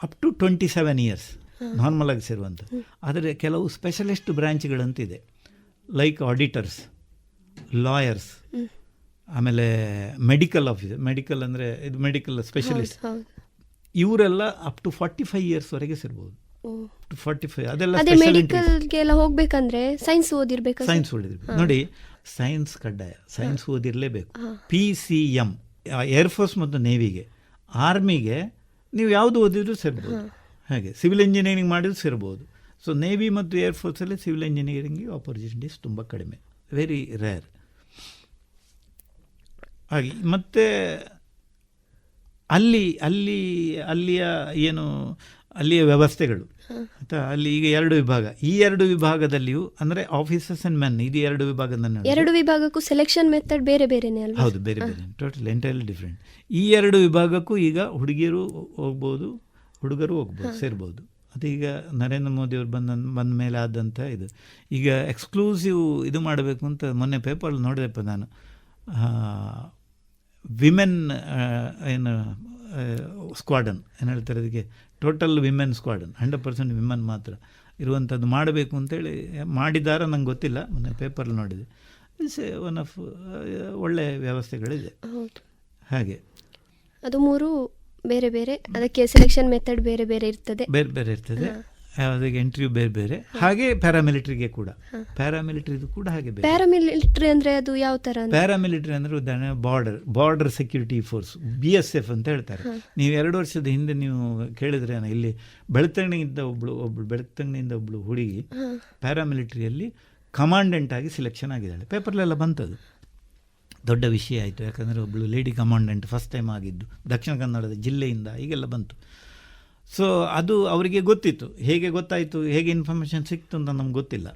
up to 27 years ನಾರ್ಮಲಾಗಿ ಸೇರುವಂಥ. ಆದರೆ ಕೆಲವು ಸ್ಪೆಷಲಿಸ್ಟ್ ಬ್ರ್ಯಾಂಚ್ಗಳಂತಿದೆ, ಲೈಕ್ ಆಡಿಟರ್ಸ್, ಲಾಯರ್ಸ್, ಆಮೇಲೆ ಮೆಡಿಕಲ್ ಆಫೀಸರ್, ಮೆಡಿಕಲ್ ಅಂದರೆ ಇದು ಮೆಡಿಕಲ್ ಸ್ಪೆಷಲಿಸ್ಟ್, ಇವರೆಲ್ಲ ಅಪ್ ಟು 45 ಇಯರ್ಸ್ವರೆಗೆ ಸೇರ್ಬೋದು. 45 ಅದೆಲ್ಲ ಮೆಡಿಕಲ್ಗೆಲ್ಲ ಹೋಗ್ಬೇಕಂದ್ರೆ ಸೈನ್ಸ್ ಓದಿರ್ಬೇಕು. ನೋಡಿ, ಸೈನ್ಸ್ ಕಡ್ಡಾಯ, ಸೈನ್ಸ್ ಓದಿರಲೇಬೇಕು. PCM ಏರ್ಫೋರ್ಸ್ ಮತ್ತು ನೇವಿಗೆ. ಆರ್ಮಿಗೆ ನೀವು ಯಾವುದು ಓದಿದ್ರು ಸೇರ್ಬೋದು. ಹಾಗೆ ಸಿವಿಲ್ ಇಂಜಿನಿಯರಿಂಗ್ ಮಾಡಿದ್ರು ಸೇರ್ಬೋದು. ಸೊ ನೇವಿ ಮತ್ತು ಏರ್ಫೋರ್ಸಲ್ಲಿ ಸಿವಿಲ್ ಇಂಜಿನಿಯರಿಂಗಿಗೆ ಆಪರ್ಚುನಿಟೀಸ್ ತುಂಬ ಕಡಿಮೆ, ವೆರಿ ರೇರ್. ಹಾಗೆ ಮತ್ತು ಅಲ್ಲಿಯ ವ್ಯವಸ್ಥೆಗಳು ಆಯಿತಾ. ಅಲ್ಲಿ ಈಗ 2 ವಿಭಾಗ. ಈ 2 ವಿಭಾಗದಲ್ಲಿಯೂ ಅಂದರೆ ಆಫೀಸರ್ಸ್ ಆ್ಯಂಡ್ ಮೆನ್, ಇದು 2 ವಿಭಾಗದ 2 ವಿಭಾಗಕ್ಕೂ ಸೆಲೆಕ್ಷನ್ ಮೆಥಡ್ ಬೇರೆ ಬೇರೆನೇ ಅಲ್ವಾ? ಹೌದು, ಬೇರೆ ಟೋಟಲ್ ಎಂಟೈರ್ಲಿ ಡಿಫ್ರೆಂಟ್. ಈ 2 ವಿಭಾಗಕ್ಕೂ ಈಗ ಹುಡುಗಿಯರು ಹೋಗ್ಬೋದು, ಹುಡುಗರು ಹೋಗ್ಬೋದು, ಸೇರ್ಬೋದು. ಅದು ಈಗ ನರೇಂದ್ರ ಮೋದಿಯವರು ಬಂದ ಮೇಲೆ ಆದಂಥ ಇದು. ಈಗ ಎಕ್ಸ್ಕ್ಲೂಸಿವ್ ಇದು ಮಾಡಬೇಕು ಅಂತ ಮೊನ್ನೆ ಪೇಪರ್ ನೋಡಿದೆಪ್ಪ ನಾನು. ವಿಮೆನ್ ಸ್ಕ್ವಾಡನ್ ಏನು ಹೇಳ್ತಾರೆ ಅದಕ್ಕೆ, ಟೋಟಲ್ ವಿಮೆನ್ ಸ್ಕ್ವಾಡನ್, 100% ವಿಮೆನ್ ಮಾತ್ರ ಇರುವಂಥದ್ದು ಮಾಡಬೇಕು ಅಂತೇಳಿ ಮಾಡಿದಾರ ನಂಗೆ ಗೊತ್ತಿಲ್ಲ, ಮೊನ್ನೆ ಪೇಪರಲ್ಲಿ ನೋಡಿದೆ. ಇಟ್ಸ್ ಒನ್ ಆಫ್ ಒಳ್ಳೆಯ ವ್ಯವಸ್ಥೆಗಳಿದೆ. ಹಾಗೆ ಅದು 3 ಬೇರೆ ಬೇರೆ, ಅದಕ್ಕೆ ಸೆಲೆಕ್ಷನ್ ಮೆಥಡ್ ಬೇರೆ ಬೇರೆ ಇರ್ತದೆ. ಯಾವುದಕ್ಕೆ ಇಂಟರ್ವ್ಯೂ ಬೇರೆ. ಹಾಗೆ ಪ್ಯಾರಾಮಿಲಿಟ್ರಿಗೆ ಕೂಡ, ಪ್ಯಾರಾಮಿಲಿಟ್ರಿದು ಕೂಡ ಹಾಗೆ. ಪ್ಯಾರಾಮಿಲಿಟ್ರಿ ಅಂದರೆ ಅದು ಯಾವ ಥರ? ಪ್ಯಾರಾಮಿಲಿಟ್ರಿ ಅಂದರೆ ಉದಾಹರಣೆ ಬಾರ್ಡರ್ ಸೆಕ್ಯೂರಿಟಿ ಫೋರ್ಸ್, BSF ಅಂತ ಹೇಳ್ತಾರೆ. ನೀವು 2 ವರ್ಷದ ಹಿಂದೆ ನೀವು ಕೇಳಿದ್ರೆ, ಇಲ್ಲಿ ಬೆಳ್ತಂಗಡಿಯಿಂದ ಒಬ್ಳು ಹುಡುಗಿ ಪ್ಯಾರಾಮಿಲಿಟ್ರಿಯಲ್ಲಿ ಕಮಾಂಡೆಂಟ್ ಆಗಿ ಸಿಲೆಕ್ಷನ್ ಆಗಿದ್ದಾಳೆ. ಪೇಪರ್ಲೆಲ್ಲ ಬಂತದು, ದೊಡ್ಡ ವಿಷಯ ಆಯಿತು. ಯಾಕಂದರೆ ಒಬ್ಬಳು ಲೇಡಿ ಕಮಾಂಡೆಂಟ್ ಫಸ್ಟ್ ಟೈಮ್ ಆಗಿದ್ದು ದಕ್ಷಿಣ ಕನ್ನಡದ ಜಿಲ್ಲೆಯಿಂದ, ಹೀಗೆಲ್ಲ ಬಂತು. ಸೊ ಅದು ಅವರಿಗೆ ಗೊತ್ತಿತ್ತು. ಹೇಗೆ ಗೊತ್ತಾಯಿತು, ಹೇಗೆ ಇನ್ಫಾರ್ಮೇಷನ್ ಸಿಕ್ತು ಅಂತ ನಮ್ಗೆ ಗೊತ್ತಿಲ್ಲ.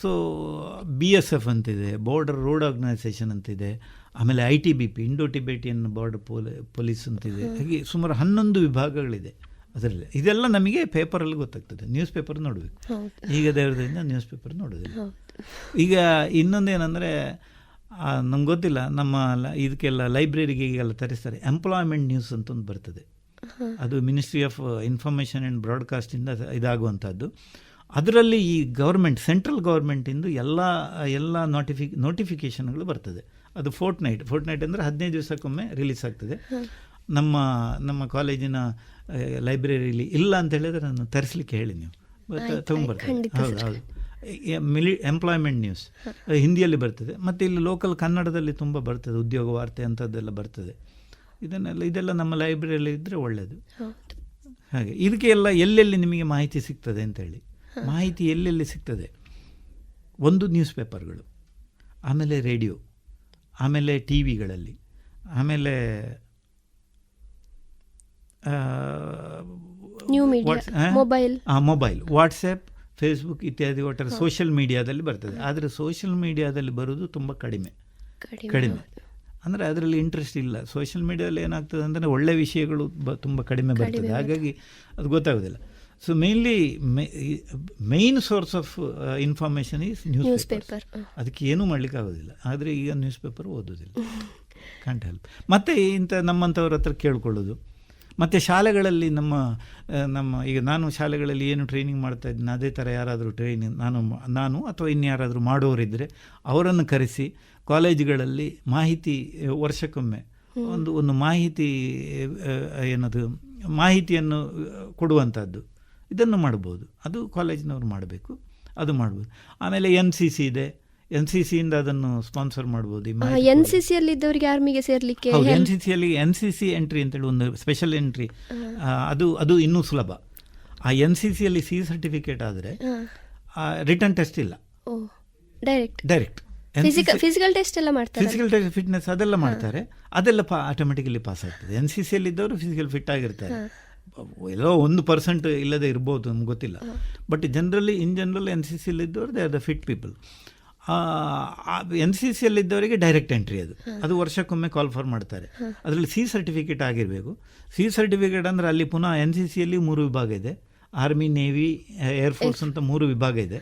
ಸೊ BSF ಅಂತಿದೆ, ಬಾರ್ಡರ್ ರೋಡ್ ಆರ್ಗನೈಸೇಷನ್ ಅಂತಿದೆ, ಆಮೇಲೆ ITBP, Indo Tibetan border police ಅಂತಿದೆ. ಹಾಗೆ ಸುಮಾರು 11 ವಿಭಾಗಗಳಿದೆ ಅದರಲ್ಲಿ. ಇದೆಲ್ಲ ನಮಗೆ ಪೇಪರಲ್ಲಿ ಗೊತ್ತಾಗ್ತದೆ, ನ್ಯೂಸ್ ಪೇಪರ್ ನೋಡಬೇಕು. ಈಗ ದೇವರದಿಂದ ನ್ಯೂಸ್ ಪೇಪರ್ ನೋಡೋದಿಲ್ಲ. ಈಗ ಇನ್ನೊಂದೇನೆಂದರೆ, ನಮ್ಗೆ ಗೊತ್ತಿಲ್ಲ, ನಮ್ಮ ಇದಕ್ಕೆಲ್ಲ ಲೈಬ್ರರಿಗೆ ಈಗೆಲ್ಲ ತರಿಸ್ತಾರೆ, ಎಂಪ್ಲಾಯ್ಮೆಂಟ್ ನ್ಯೂಸ್ ಅಂತ ಒಂದು ಬರ್ತದೆ. ಅದು ಮಿನಿಸ್ಟ್ರಿ ಆಫ್ ಇನ್ಫಾರ್ಮೇಷನ್ ಆ್ಯಂಡ್ ಬ್ರಾಡ್ಕಾಸ್ಟಿಂದ ಇದಾಗುವಂಥದ್ದು. ಅದರಲ್ಲಿ ಈ ಗೌರ್ಮೆಂಟ್, ಸೆಂಟ್ರಲ್ ಗೌರ್ಮೆಂಟಿಂದು ಎಲ್ಲ ನೋಟಿಫಿಕೇಷನ್ಗಳು ಬರ್ತದೆ. ಅದು ಫೋರ್ಟ್ನೈಟ್ ಅಂದರೆ 15 ದಿವಸಕ್ಕೊಮ್ಮೆ ರಿಲೀಸ್ ಆಗ್ತದೆ. ನಮ್ಮ ಕಾಲೇಜಿನ ಲೈಬ್ರರಿಲಿ ಇಲ್ಲ ಅಂತ ಹೇಳಿದರೆ ನಾನು ತರಿಸಲಿಕ್ಕೆ ಹೇಳಿ, ನೀವು ತೊಗೊಂಡ್ಬರ್ತೀನಿ. ಹೌದು, ಎಂಪ್ಲಾಯ್ಮೆಂಟ್ ನ್ಯೂಸ್ ಹಿಂದಿಯಲ್ಲಿ ಬರ್ತದೆ, ಮತ್ತು ಇಲ್ಲಿ ಲೋಕಲ್ ಕನ್ನಡದಲ್ಲಿ ತುಂಬ ಬರ್ತದೆ, ಉದ್ಯೋಗ ವಾರ್ತೆ ಅಂಥದ್ದೆಲ್ಲ ಬರ್ತದೆ. ಇದೆಲ್ಲ ನಮ್ಮ ಲೈಬ್ರರಿಯಲ್ಲಿ ಇದ್ದರೆ ಒಳ್ಳೆಯದು. ಹಾಗೆ ಇದಕ್ಕೆ ಎಲ್ಲ ಎಲ್ಲೆಲ್ಲಿ ನಿಮಗೆ ಮಾಹಿತಿ ಸಿಗ್ತದೆ ಅಂತೇಳಿ, ಮಾಹಿತಿ ಎಲ್ಲೆಲ್ಲಿ ಸಿಗ್ತದೆ, ಒಂದು ನ್ಯೂಸ್ ಪೇಪರ್ಗಳು, ಆಮೇಲೆ ರೇಡಿಯೋ, ಆಮೇಲೆ ಟಿ ವಿಗಳಲ್ಲಿ, ಆಮೇಲೆ new media, mobile, WhatsApp, Facebook ಇತ್ಯಾದಿ ಒಟ್ಟಾರೆ ಸೋಷಿಯಲ್ ಮೀಡಿಯಾದಲ್ಲಿ ಬರ್ತದೆ. ಆದರೆ ಸೋಷಿಯಲ್ ಮೀಡಿಯಾದಲ್ಲಿ ಬರೋದು ತುಂಬ ಕಡಿಮೆ. ಅಂದರೆ ಅದರಲ್ಲಿ ಇಂಟ್ರೆಸ್ಟ್ ಇಲ್ಲ. ಸೋಷಿಯಲ್ ಮೀಡಿಯಾದಲ್ಲಿ ಏನಾಗ್ತದೆ ಅಂದರೆ ಒಳ್ಳೆ ವಿಷಯಗಳು ತುಂಬ ಕಡಿಮೆ ಬರ್ತದೆ, ಹಾಗಾಗಿ ಅದು ಗೊತ್ತಾಗೋದಿಲ್ಲ. So main source of information is news paper. ಅದಕ್ಕೆ ಏನೂ ಮಾಡಲಿಕ್ಕೆ ಆಗೋದಿಲ್ಲ. ಆದರೆ ಈಗ ನ್ಯೂಸ್ ಪೇಪರ್ ಓದೋದಿಲ್ಲ, ಕಾಂಟ್ ಹೆಲ್ಪ್. ಮತ್ತು ಇಂಥ ನಮ್ಮಂಥವ್ರ ಹತ್ರ ಕೇಳ್ಕೊಳ್ಳೋದು. ಮತ್ತು ಶಾಲೆಗಳಲ್ಲಿ ನಮ್ಮ ಈಗ ನಾನು ಶಾಲೆಗಳಲ್ಲಿ ಏನು ಟ್ರೈನಿಂಗ್ ಮಾಡ್ತಾ ಇದ್ದೀನಿ ಅದೇ ಥರ ಯಾರಾದರೂ ಟ್ರೈನಿಂಗ್ ನಾನು ಅಥವಾ ಇನ್ಯಾರಾದರೂ ಮಾಡೋರಿದ್ದರೆ ಅವರನ್ನು ಕರೆಸಿ ಕಾಲೇಜುಗಳಲ್ಲಿ ಮಾಹಿತಿ ವರ್ಷಕ್ಕೊಮ್ಮೆ ಒಂದು ಮಾಹಿತಿಯನ್ನು ಕೊಡುವಂಥದ್ದು, ಇದನ್ನು ಮಾಡ್ಬೋದು. ಅದು ಕಾಲೇಜಿನವ್ರು ಮಾಡಬೇಕು, ಅದು ಮಾಡ್ಬೋದು. ಆಮೇಲೆ NCC ಇದೆ, NCCಯಿಂದ ಅದನ್ನು ಸ್ಪಾನ್ಸರ್ ಮಾಡ್ಬೋದು. NCCಯಲ್ಲಿದ್ದವರಿಗೆ ಆರ್ಮಿಗೆ ಸೇರಲಿಕ್ಕೆ NCC ಎಂಟ್ರಿ ಅಂತೇಳಿ ಒಂದು ಸ್ಪೆಷಲ್ ಎಂಟ್ರಿ, ಅದು ಇನ್ನೂ ಸುಲಭ. ಆ NCCಯಲ್ಲಿ C ಸರ್ಟಿಫಿಕೇಟ್ ಆದರೆ ರಿಟರ್ನ್ ಟೆಸ್ಟ್ ಇಲ್ಲ, ಡೈರೆಕ್ಟ್ ಫಿಸಿಕಲ್ ಟೆಸ್ಟ್ ಎಲ್ಲ ಮಾಡ್ತಾರೆ, ಫಿಸಿಕಲ್ ಟೆಸ್ಟ್, ಫಿಟ್ನೆಸ್ ಅದೆಲ್ಲ ಮಾಡ್ತಾರೆ. ಅದೆಲ್ಲ ಆಟೋಮೆಟಿಕಲಿ ಪಾಸ್ ಆಗ್ತದೆ. NCCಯಲ್ಲಿದ್ದವರು ಫಿಸಿಕಲ್ ಫಿಟ್ ಆಗಿರ್ತಾರೆ. ಎಲ್ಲೋ 1% ಇಲ್ಲದೆ ಇರ್ಬೋದು, ನಮ್ಗೆ ಗೊತ್ತಿಲ್ಲ. ಬಟ್ ಇನ್ ಜನರಲ್ NCCಯಲ್ಲಿದ್ದವರು they are the fit people. NCCಯಲ್ಲಿದ್ದವರಿಗೆ ಡೈರೆಕ್ಟ್ ಎಂಟ್ರಿ, ಅದು ವರ್ಷಕ್ಕೊಮ್ಮೆ ಕಾಲ್ ಫಾರ್ ಮಾಡ್ತಾರೆ. ಅದರಲ್ಲಿ C ಸರ್ಟಿಫಿಕೇಟ್ ಆಗಿರಬೇಕು. C ಸರ್ಟಿಫಿಕೇಟ್ ಅಂದರೆ ಅಲ್ಲಿ ಪುನಃ NCCಯಲ್ಲಿ 3 ವಿಭಾಗ ಇದೆ, ಆರ್ಮಿ, ನೇವಿ, ಏರ್ಫೋರ್ಸ್ ಅಂತ 3 ವಿಭಾಗ ಇದೆ.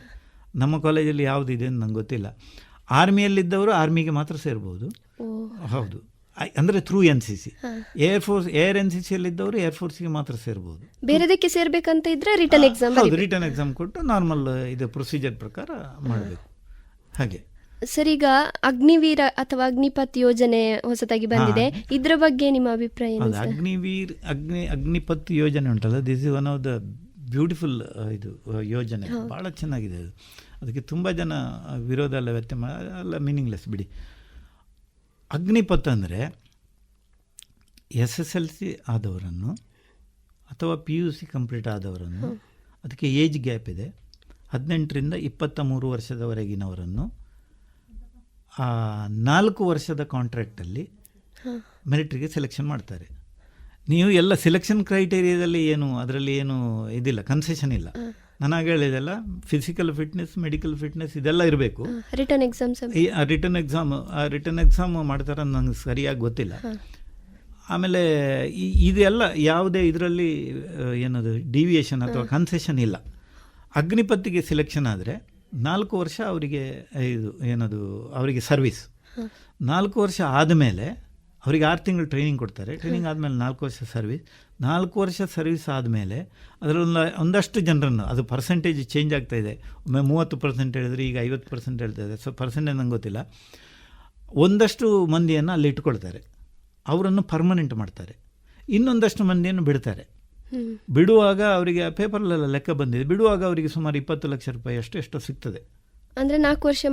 ನಮ್ಮ ಕಾಲೇಜಲ್ಲಿ ಯಾವುದಿದೆ ಅಂತ ನಂಗೆ ಗೊತ್ತಿಲ್ಲ. ಆರ್ಮಿಯಲ್ಲಿದ್ದವರು ಆರ್ಮಿಗೆ ಮಾತ್ರ ಸೇರ್ಬೋದು, ಹೌದು, ಅಂದರೆ ಥ್ರೂ NCC. ಏರ್ NCCಯಲ್ಲಿದ್ದವರು ಏರ್ಫೋರ್ಸ್ಗೆ ಮಾತ್ರ ಸೇರ್ಬೋದು. ಬೇರೆದಕ್ಕೆ ಸೇರ್ಬೇಕಂತ ಇದ್ರೆ ರಿಟರ್ನ್ ಎಕ್ಸಾಮ್ ಕೊಟ್ಟು ನಾರ್ಮಲ್ ಇದು ಪ್ರೊಸೀಜರ್ ಪ್ರಕಾರ ಮಾಡಬೇಕು. ಹಾಗೆ ಸರ್, ಈಗ ಅಗ್ನಿವೀರ ಅಥವಾ ಅಗ್ನಿಪಥ್ ಯೋಜನೆ ಹೊಸದಾಗಿ ಬಂದಿದೆ, ಇದರ ಬಗ್ಗೆ ನಿಮ್ಮ ಅಭಿಪ್ರಾಯ ಏನು? ಅಗ್ನಿಪಥ್ ಯೋಜನೆ ಉಂಟಲ್ಲ, this is one of the beautiful ಇದು ಯೋಜನೆ, ಭಾಳ ಚೆನ್ನಾಗಿದೆ ಅದು. ಅದಕ್ಕೆ ತುಂಬ ಜನ ವಿರೋಧ ಎಲ್ಲ ವ್ಯಕ್ತ ಎಲ್ಲ ಮೀನಿಂಗ್ಲೆಸ್ ಬಿಡಿ. ಅಗ್ನಿಪಥ್ ಅಂದರೆ SSLC ಆದವರನ್ನು ಅಥವಾ PUC ಕಂಪ್ಲೀಟ್ ಆದವರನ್ನು, ಅದಕ್ಕೆ ಏಜ್ ಗ್ಯಾಪ್ ಇದೆ, 18ರಿಂದ 23 ವರ್ಷದವರೆಗಿನವರನ್ನು 4 ವರ್ಷದ ಕಾಂಟ್ರಾಕ್ಟಲ್ಲಿ ಮಿಲಿಟ್ರಿಗೆ ಸೆಲೆಕ್ಷನ್ ಮಾಡ್ತಾರೆ. ನೀವು ಎಲ್ಲ ಸೆಲೆಕ್ಷನ್ ಕ್ರೈಟೀರಿಯಾದಲ್ಲಿ ಅದರಲ್ಲಿ ಏನು ಇದಿಲ್ಲ, ಕನ್ಸೆಷನ್ ಇಲ್ಲ. ನನಗೆ ಹೇಳಿದೆಲ್ಲ ಫಿಸಿಕಲ್ ಫಿಟ್ನೆಸ್, ಮೆಡಿಕಲ್ ಫಿಟ್ನೆಸ್ ಇದೆಲ್ಲ ಇರಬೇಕು. ರಿಟರ್ನ್ ಎಕ್ಸಾಮ್ ಮಾಡ್ತಾರೆ, ನನಗೆ ಸರಿಯಾಗಿ ಗೊತ್ತಿಲ್ಲ. ಆಮೇಲೆ ಇದೆಲ್ಲ ಯಾವುದೇ ಇದರಲ್ಲಿ ಡಿವಿಯೇಷನ್ ಅಥವಾ ಕನ್ಸೆಷನ್ ಇಲ್ಲ. ಅಗ್ನಿಪಥಿಗೆ ಸೆಲೆಕ್ಷನ್ ಆದರೆ 4 ವರ್ಷ ಅವರಿಗೆ ಅವರಿಗೆ ಸರ್ವಿಸ್. 4 ವರ್ಷ ಆದಮೇಲೆ ಅವರಿಗೆ 6 ತಿಂಗಳು ಟ್ರೈನಿಂಗ್ ಕೊಡ್ತಾರೆ. ಟ್ರೈನಿಂಗ್ ಆದಮೇಲೆ 4 ವರ್ಷ ಸರ್ವಿಸ್. 4 ವರ್ಷ ಸರ್ವಿಸ್ ಆದಮೇಲೆ ಅದರಲ್ಲಿ ಒಂದಷ್ಟು ಜನರನ್ನು, ಅದು ಪರ್ಸೆಂಟೇಜ್ ಚೇಂಜ್ ಆಗ್ತಾಯಿದೆ. ಒಮ್ಮೆ 30% ಹೇಳಿದ್ರೆ ಈಗ 50% ಹೇಳ್ತಾ ಇದೆ. ಸೊ ಪರ್ಸೆಂಟೇಜ್ ನಂಗೆ ಗೊತ್ತಿಲ್ಲ. ಒಂದಷ್ಟು ಮಂದಿಯನ್ನು ಅಲ್ಲಿ ಇಟ್ಕೊಳ್ತಾರೆ, ಅವರನ್ನು ಪರ್ಮನೆಂಟ್ ಮಾಡ್ತಾರೆ. ಇನ್ನೊಂದಷ್ಟು ಮಂದಿಯನ್ನು ಬಿಡ್ತಾರೆ. ಬಿಡುವಾಗ ಅವರಿಗೆ ಪೇಪರ್ಲೆಲ್ಲ ಲೆಕ್ಕ ಬಂದಿದೆ, ಬಿಡುವಾಗ ಅವರಿಗೆ ಸುಮಾರು 20 ಲಕ್ಷ ರೂಪಾಯಿ ಎಷ್ಟೋ ಸಿಗ್ತದೆ. ಅಂದರೆ 4 ವರ್ಷ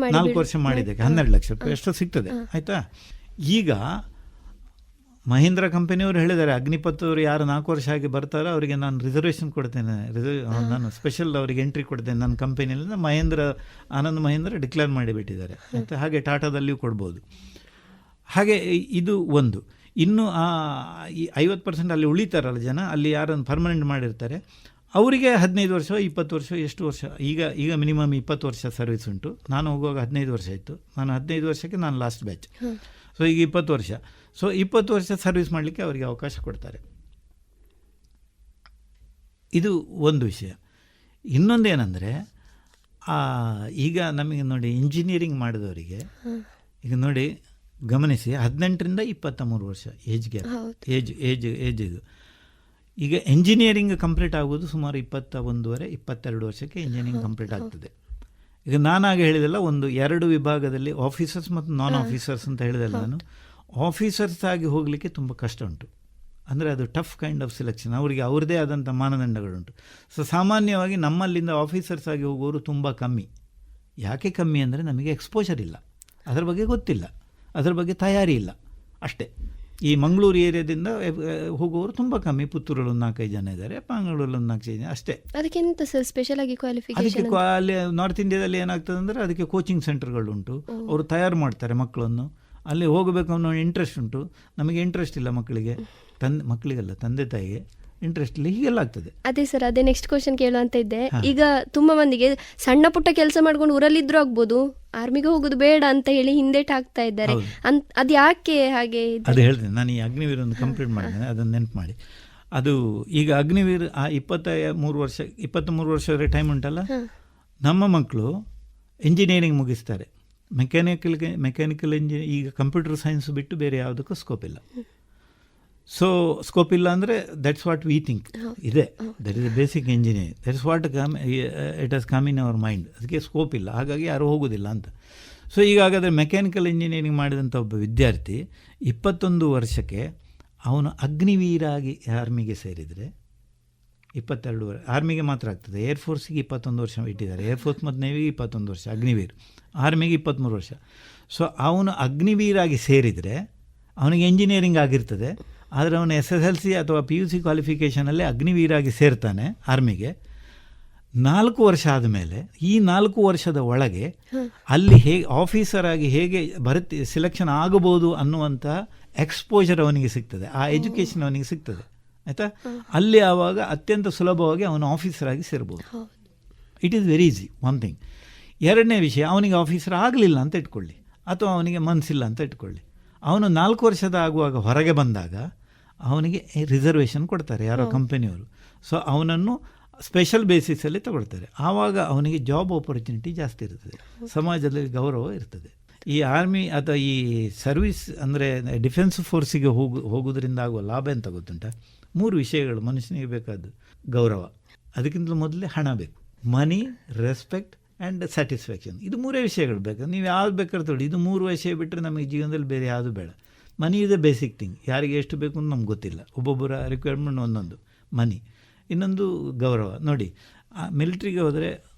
ಮಾಡಿದ್ದಕ್ಕೆ 12 ಲಕ್ಷ ರೂಪಾಯಿ ಎಷ್ಟೋ ಸಿಗ್ತದೆ. ಆಯಿತಾ? ಈಗ ಮಹೀಂದ್ರ ಕಂಪನಿಯವರು ಹೇಳಿದ್ದಾರೆ, ಅಗ್ನಿಪಥವರು ಯಾರು 4 ವರ್ಷ ಆಗಿ ಬರ್ತಾರೋ ಅವರಿಗೆ ನಾನು ರಿಸರ್ವೇಷನ್ ಕೊಡ್ತೇನೆ, ನಾನು ಸ್ಪೆಷಲ್ ಅವರಿಗೆ ಎಂಟ್ರಿ ಕೊಡ್ತೇನೆ ನನ್ನ ಕಂಪನಿಯಲ್ಲಿ. ಆನಂದ್ ಮಹೀಂದ್ರ ಡಿಕ್ಲೇರ್ ಮಾಡಿಬಿಟ್ಟಿದ್ದಾರೆ. ಮತ್ತು ಹಾಗೆ ಟಾಟಾದಲ್ಲಿಯೂ ಕೊಡ್ಬೋದು. ಹಾಗೆ ಇದು ಒಂದು. ಇನ್ನು 50% ಅಲ್ಲಿ ಉಳಿತಾರಲ್ಲ ಜನ, ಅಲ್ಲಿ ಯಾರನ್ನು ಪರ್ಮನೆಂಟ್ ಮಾಡಿರ್ತಾರೆ ಅವರಿಗೆ 15 ವರ್ಷ 20 ವರ್ಷ ಎಷ್ಟು ವರ್ಷ, ಈಗ ಮಿನಿಮಮ್ 20 ವರ್ಷ ಸರ್ವಿಸ್ ಉಂಟು. ನಾನು ಹೋಗುವಾಗ 15 ವರ್ಷ ಇತ್ತು. ನಾನು 15 ವರ್ಷಕ್ಕೆ ನಾನು ಲಾಸ್ಟ್ ಬ್ಯಾಚ್. ಸೊ ಈಗ 20 ವರ್ಷ. ಸೊ 20 ವರ್ಷ ಸರ್ವಿಸ್ ಮಾಡಲಿಕ್ಕೆ ಅವರಿಗೆ ಅವಕಾಶ ಕೊಡ್ತಾರೆ. ಇದು ಒಂದು ವಿಷಯ. ಇನ್ನೊಂದೇನೆಂದರೆ, ಈಗ ನಮಗೆ ನೋಡಿ ಇಂಜಿನಿಯರಿಂಗ್ ಮಾಡಿದವರಿಗೆ ಈಗ ನೋಡಿ ಗಮನಿಸಿ, 18ರಿಂದ 23 ವರ್ಷ ಏಜ್ ಗ್ಯಾಪ್, ಏಜ್ ಇದು. ಈಗ ಇಂಜಿನಿಯರಿಂಗ್ ಕಂಪ್ಲೀಟ್ ಆಗೋದು ಸುಮಾರು 21-22 ವರ್ಷಕ್ಕೆ ಇಂಜಿನಿಯರಿಂಗ್ ಕಂಪ್ಲೀಟ್ ಆಗ್ತದೆ. ಈಗ ನಾನಾಗ ಹೇಳಿದೆಲ್ಲ, 2 ವಿಭಾಗದಲ್ಲಿ ಆಫೀಸರ್ಸ್ ಮತ್ತು ನಾನ್ ಆಫೀಸರ್ಸ್ ಅಂತ ಹೇಳಿದೆಲ್ಲ. ನಾನು ಆಫೀಸರ್ಸ್ ಆಗಿ ಹೋಗಲಿಕ್ಕೆ ತುಂಬ ಕಷ್ಟ ಉಂಟು. ಅಂದರೆ ಅದು ಟಫ್ ಕೈಂಡ್ ಆಫ್ ಸೆಲೆಕ್ಷನ್. ಅವರಿಗೆ ಅವ್ರದ್ದೇ ಆದಂಥ ಮಾನದಂಡಗಳುಂಟು. ಸೊ ಸಾಮಾನ್ಯವಾಗಿ ನಮ್ಮಲ್ಲಿಂದ ಆಫೀಸರ್ಸ್ ಆಗಿ ಹೋಗೋರು ತುಂಬ ಕಮ್ಮಿ. ಯಾಕೆ ಕಮ್ಮಿ ಅಂದರೆ ನಮಗೆ ಎಕ್ಸ್ಪೋಜರ್ ಇಲ್ಲ, ಅದರ ಬಗ್ಗೆ ಗೊತ್ತಿಲ್ಲ, ಅದರ ಬಗ್ಗೆ ತಯಾರಿ ಇಲ್ಲ ಅಷ್ಟೇ. ಈ ಮಂಗಳೂರು ಏರಿಯಾದಿಂದ ಹೋಗುವವರು ತುಂಬ ಕಮ್ಮಿ. ಪುತ್ತೂರಲ್ಲಿ ಒಂದು 4-5 ಜನ ಇದ್ದಾರೆ, ಮಂಗಳೂರಲ್ಲಿ ಒಂದು 4-5 ಜನ ಅಷ್ಟೇ. ಅದಕ್ಕೆಂತ ಸರ್ ಸ್ಪೆಷಲ್ ಆಗಿ ಕ್ವಾಲಿಫಿಕೇಶನ್? ಅದಕ್ಕೆ ಅಲ್ಲಿ ನಾರ್ತ್ ಇಂಡಿಯಾದಲ್ಲಿ ಏನಾಗ್ತದೆ ಅಂದರೆ ಅದಕ್ಕೆ ಕೋಚಿಂಗ್ ಸೆಂಟರ್ಗಳುಂಟು, ಅವರು ತಯಾರು ಮಾಡ್ತಾರೆ ಮಕ್ಕಳನ್ನು. ಅಲ್ಲಿ ಹೋಗಬೇಕು ಅನ್ನೋ ಇಂಟ್ರೆಸ್ಟ್ ಉಂಟು. ನಮಗೆ ಇಂಟ್ರೆಸ್ಟ್ ಇಲ್ಲ ಮಕ್ಕಳಿಗೆ, ಮಕ್ಕಳಿಗಲ್ಲ ತಂದೆ ತಾಯಿಗೆ ಇಂಟ್ರೆಸ್ಟ್ ಇಲ್ಲ, ಹೀಗೆಲ್ಲ ಆಗ್ತದೆ. ಅದೇ ಸರ್, ಅದೇ ನೆಕ್ಸ್ಟ್ ಕ್ವಶನ್ ಕೇಳುವಂತ ಇದ್ದೆ. ಈಗ ತುಂಬಾ ಮಂದಿಗೆ ಸಣ್ಣ ಪುಟ್ಟ ಕೆಲಸ ಮಾಡ್ಕೊಂಡು ಊರಲ್ಲಿದ್ರು ಆಗ್ಬೋದು, ಆರ್ಮಿಗೆ ಹೋಗುದು ಬೇಡ ಅಂತ ಹೇಳಿ ಹಿಂದೇಟ್ ಹಾಕ್ತಾ ಇದ್ದಾರೆ. ಅದು ಯಾಕೆ ಹಾಗೆ? ಅದು ಹೇಳ್ತೇನೆ ನಾನು. ಈ ಅಗ್ನಿವೀರ್ ಒಂದು ಕಂಪ್ಲೀಟ್ ಮಾಡಿದ್ದೇನೆ, ಅದನ್ನು ನೆನಪು ಮಾಡಿ. ಅದು ಈಗ ಅಗ್ನಿವೀರ್ ಆ 23 ವರ್ಷವರೆಗೆ ಟೈಮ್ ಉಂಟಲ್ಲ, ನಮ್ಮ ಮಕ್ಕಳು ಇಂಜಿನಿಯರಿಂಗ್ ಮುಗಿಸ್ತಾರೆ, ಮೆಕ್ಯಾನಿಕಲ್ ಇಂಜಿನಿಯರ್. ಈಗ ಕಂಪ್ಯೂಟರ್ ಸೈನ್ಸ್ ಬಿಟ್ಟು ಬೇರೆ ಯಾವುದಕ್ಕೂ ಸ್ಕೋಪ್ ಇಲ್ಲ. ಸೊ ಸ್ಕೋಪ್ ಇಲ್ಲ ಅಂದರೆ ದಟ್ಸ್ ವಾಟ್ ವಿ ಥಿಂಕ್ ಇದೆ, that is A basic engineering, that's what it has come in our mind. ಅದಕ್ಕೆ ಸ್ಕೋಪ್ ಇಲ್ಲ, ಹಾಗಾಗಿ ಯಾರೂ ಹೋಗೋದಿಲ್ಲ ಅಂತ. ಸೊ ಈಗ ಹಾಗಾದರೆ ಮೆಕ್ಯಾನಿಕಲ್ ಇಂಜಿನಿಯರಿಂಗ್ ಮಾಡಿದಂಥ ಒಬ್ಬ ವಿದ್ಯಾರ್ಥಿ 21 ವರ್ಷಕ್ಕೆ ಅವನು ಅಗ್ನಿವೀರಾಗಿ ಆರ್ಮಿಗೆ ಸೇರಿದರೆ 22 ವರ್ಷ ಆರ್ಮಿಗೆ ಮಾತ್ರ ಆಗ್ತದೆ. ಏರ್ಫೋರ್ಸಿಗೆ 21 ವರ್ಷ ಇಟ್ಟಿದ್ದಾರೆ, ಏರ್ಫೋರ್ಸ್ ಮತ್ತು ನೇವಿಗೆ 21 ವರ್ಷ, ಅಗ್ನಿವೀರ್. ಆರ್ಮಿಗೆ 23 ವರ್ಷ. ಸೊ ಅವನು ಅಗ್ನಿವೀರಾಗಿ ಸೇರಿದರೆ ಅವನಿಗೆ ಇಂಜಿನಿಯರಿಂಗ್ ಆಗಿರ್ತದೆ, ಆದರೆ ಅವನು SSLC ಅಥವಾ PUC ಕ್ವಾಲಿಫಿಕೇಷನಲ್ಲಿ ಅಗ್ನಿವೀರಾಗಿ ಸೇರ್ತಾನೆ ಆರ್ಮಿಗೆ. 4 ವರ್ಷ ಆದಮೇಲೆ ಈ 4 ವರ್ಷದ ಒಳಗೆ ಅಲ್ಲಿ ಹೇಗೆ ಆಫೀಸರ್ ಆಗಿ ಹೇಗೆ ಸೆಲೆಕ್ಷನ್ ಆಗಬಹುದು ಅನ್ನುವಂಥ ಎಕ್ಸ್ಪೋಜರ್ ಅವನಿಗೆ ಸಿಗ್ತದೆ, ಆ ಎಜುಕೇಷನ್ ಅವನಿಗೆ ಸಿಗ್ತದೆ, ಆಯಿತಾ. ಅಲ್ಲಿ ಆವಾಗ ಅತ್ಯಂತ ಸುಲಭವಾಗಿ ಅವನು ಆಫೀಸರ್ ಆಗಿ ಸೇರ್ಬೋದು. It is very easy, one thing. ಎರಡನೇ ವಿಷಯ, ಅವನಿಗೆ ಆಫೀಸರ್ ಆಗಲಿಲ್ಲ ಅಂತ ಇಟ್ಕೊಳ್ಳಿ, ಅಥವಾ ಅವನಿಗೆ ಮನಸ್ಸಿಲ್ಲ ಅಂತ ಇಟ್ಕೊಳ್ಳಿ. ಅವನು 4 ವರ್ಷದ ಆಗುವಾಗ ಹೊರಗೆ ಬಂದಾಗ ಅವನಿಗೆ ರಿಸರ್ವೇಷನ್ ಕೊಡ್ತಾರೆ ಯಾರೋ ಕಂಪನಿಯವರು. ಸೊ ಅವನನ್ನು ಸ್ಪೆಷಲ್ ಬೇಸಿಸಲ್ಲಿ ತಗೊಳ್ತಾರೆ. ಆವಾಗ ಅವನಿಗೆ ಜಾಬ್ ಆಪರ್ಚುನಿಟಿ ಜಾಸ್ತಿ ಇರ್ತದೆ, ಸಮಾಜದಲ್ಲಿ ಗೌರವ ಇರ್ತದೆ. ಈ ಆರ್ಮಿ ಅಥವಾ ಈ ಸರ್ವಿಸ್ ಅಂದರೆ ಡಿಫೆನ್ಸ್ ಫೋರ್ಸಿಗೆ ಹೋಗೋದ್ರಿಂದ ಆಗುವ ಲಾಭ ಎಂತ ಗೊತ್ತುಂಟ? 3 ವಿಷಯಗಳು ಮನುಷ್ಯನಿಗೆ ಬೇಕಾದ್ದು. ಗೌರವ, ಅದಕ್ಕಿಂತ ಮೊದಲೇ ಹಣ ಬೇಕು, ಮನಿ, ರೆಸ್ಪೆಕ್ಟ್ ಆ್ಯಂಡ್ ಸ್ಯಾಟಿಸ್ಫ್ಯಾಕ್ಷನ್. ಇದು 3 ವಿಷಯಗಳು ಬೇಕು. ನೀವು ಯಾವ್ದು ಬೇಕಾದ್ರೆ ತೊಗೊಳ್ಳಿ, ಇದು 3 ವಿಷಯ ಬಿಟ್ಟರೆ ನಮಗೆ ಜೀವನದಲ್ಲಿ ಬೇರೆ ಯಾವುದು ಬೇಡ. Money is A basic thing. ಯಾರಿಗೆ ಎಷ್ಟು ಬೇಕು ಅಂತ ನಮ್ಗೆ ಗೊತ್ತಿಲ್ಲ, ಒಬ್ಬೊಬ್ಬರ ರಿಕ್ವೈರ್ಮೆಂಟ್ ಒಂದೊಂದು. ಮನಿ, ಇನ್ನೊಂದು ಗೌರವ. ನೋಡಿ, ಮಿಲಿಟ್ರಿಗೆ ಹೋದರೆ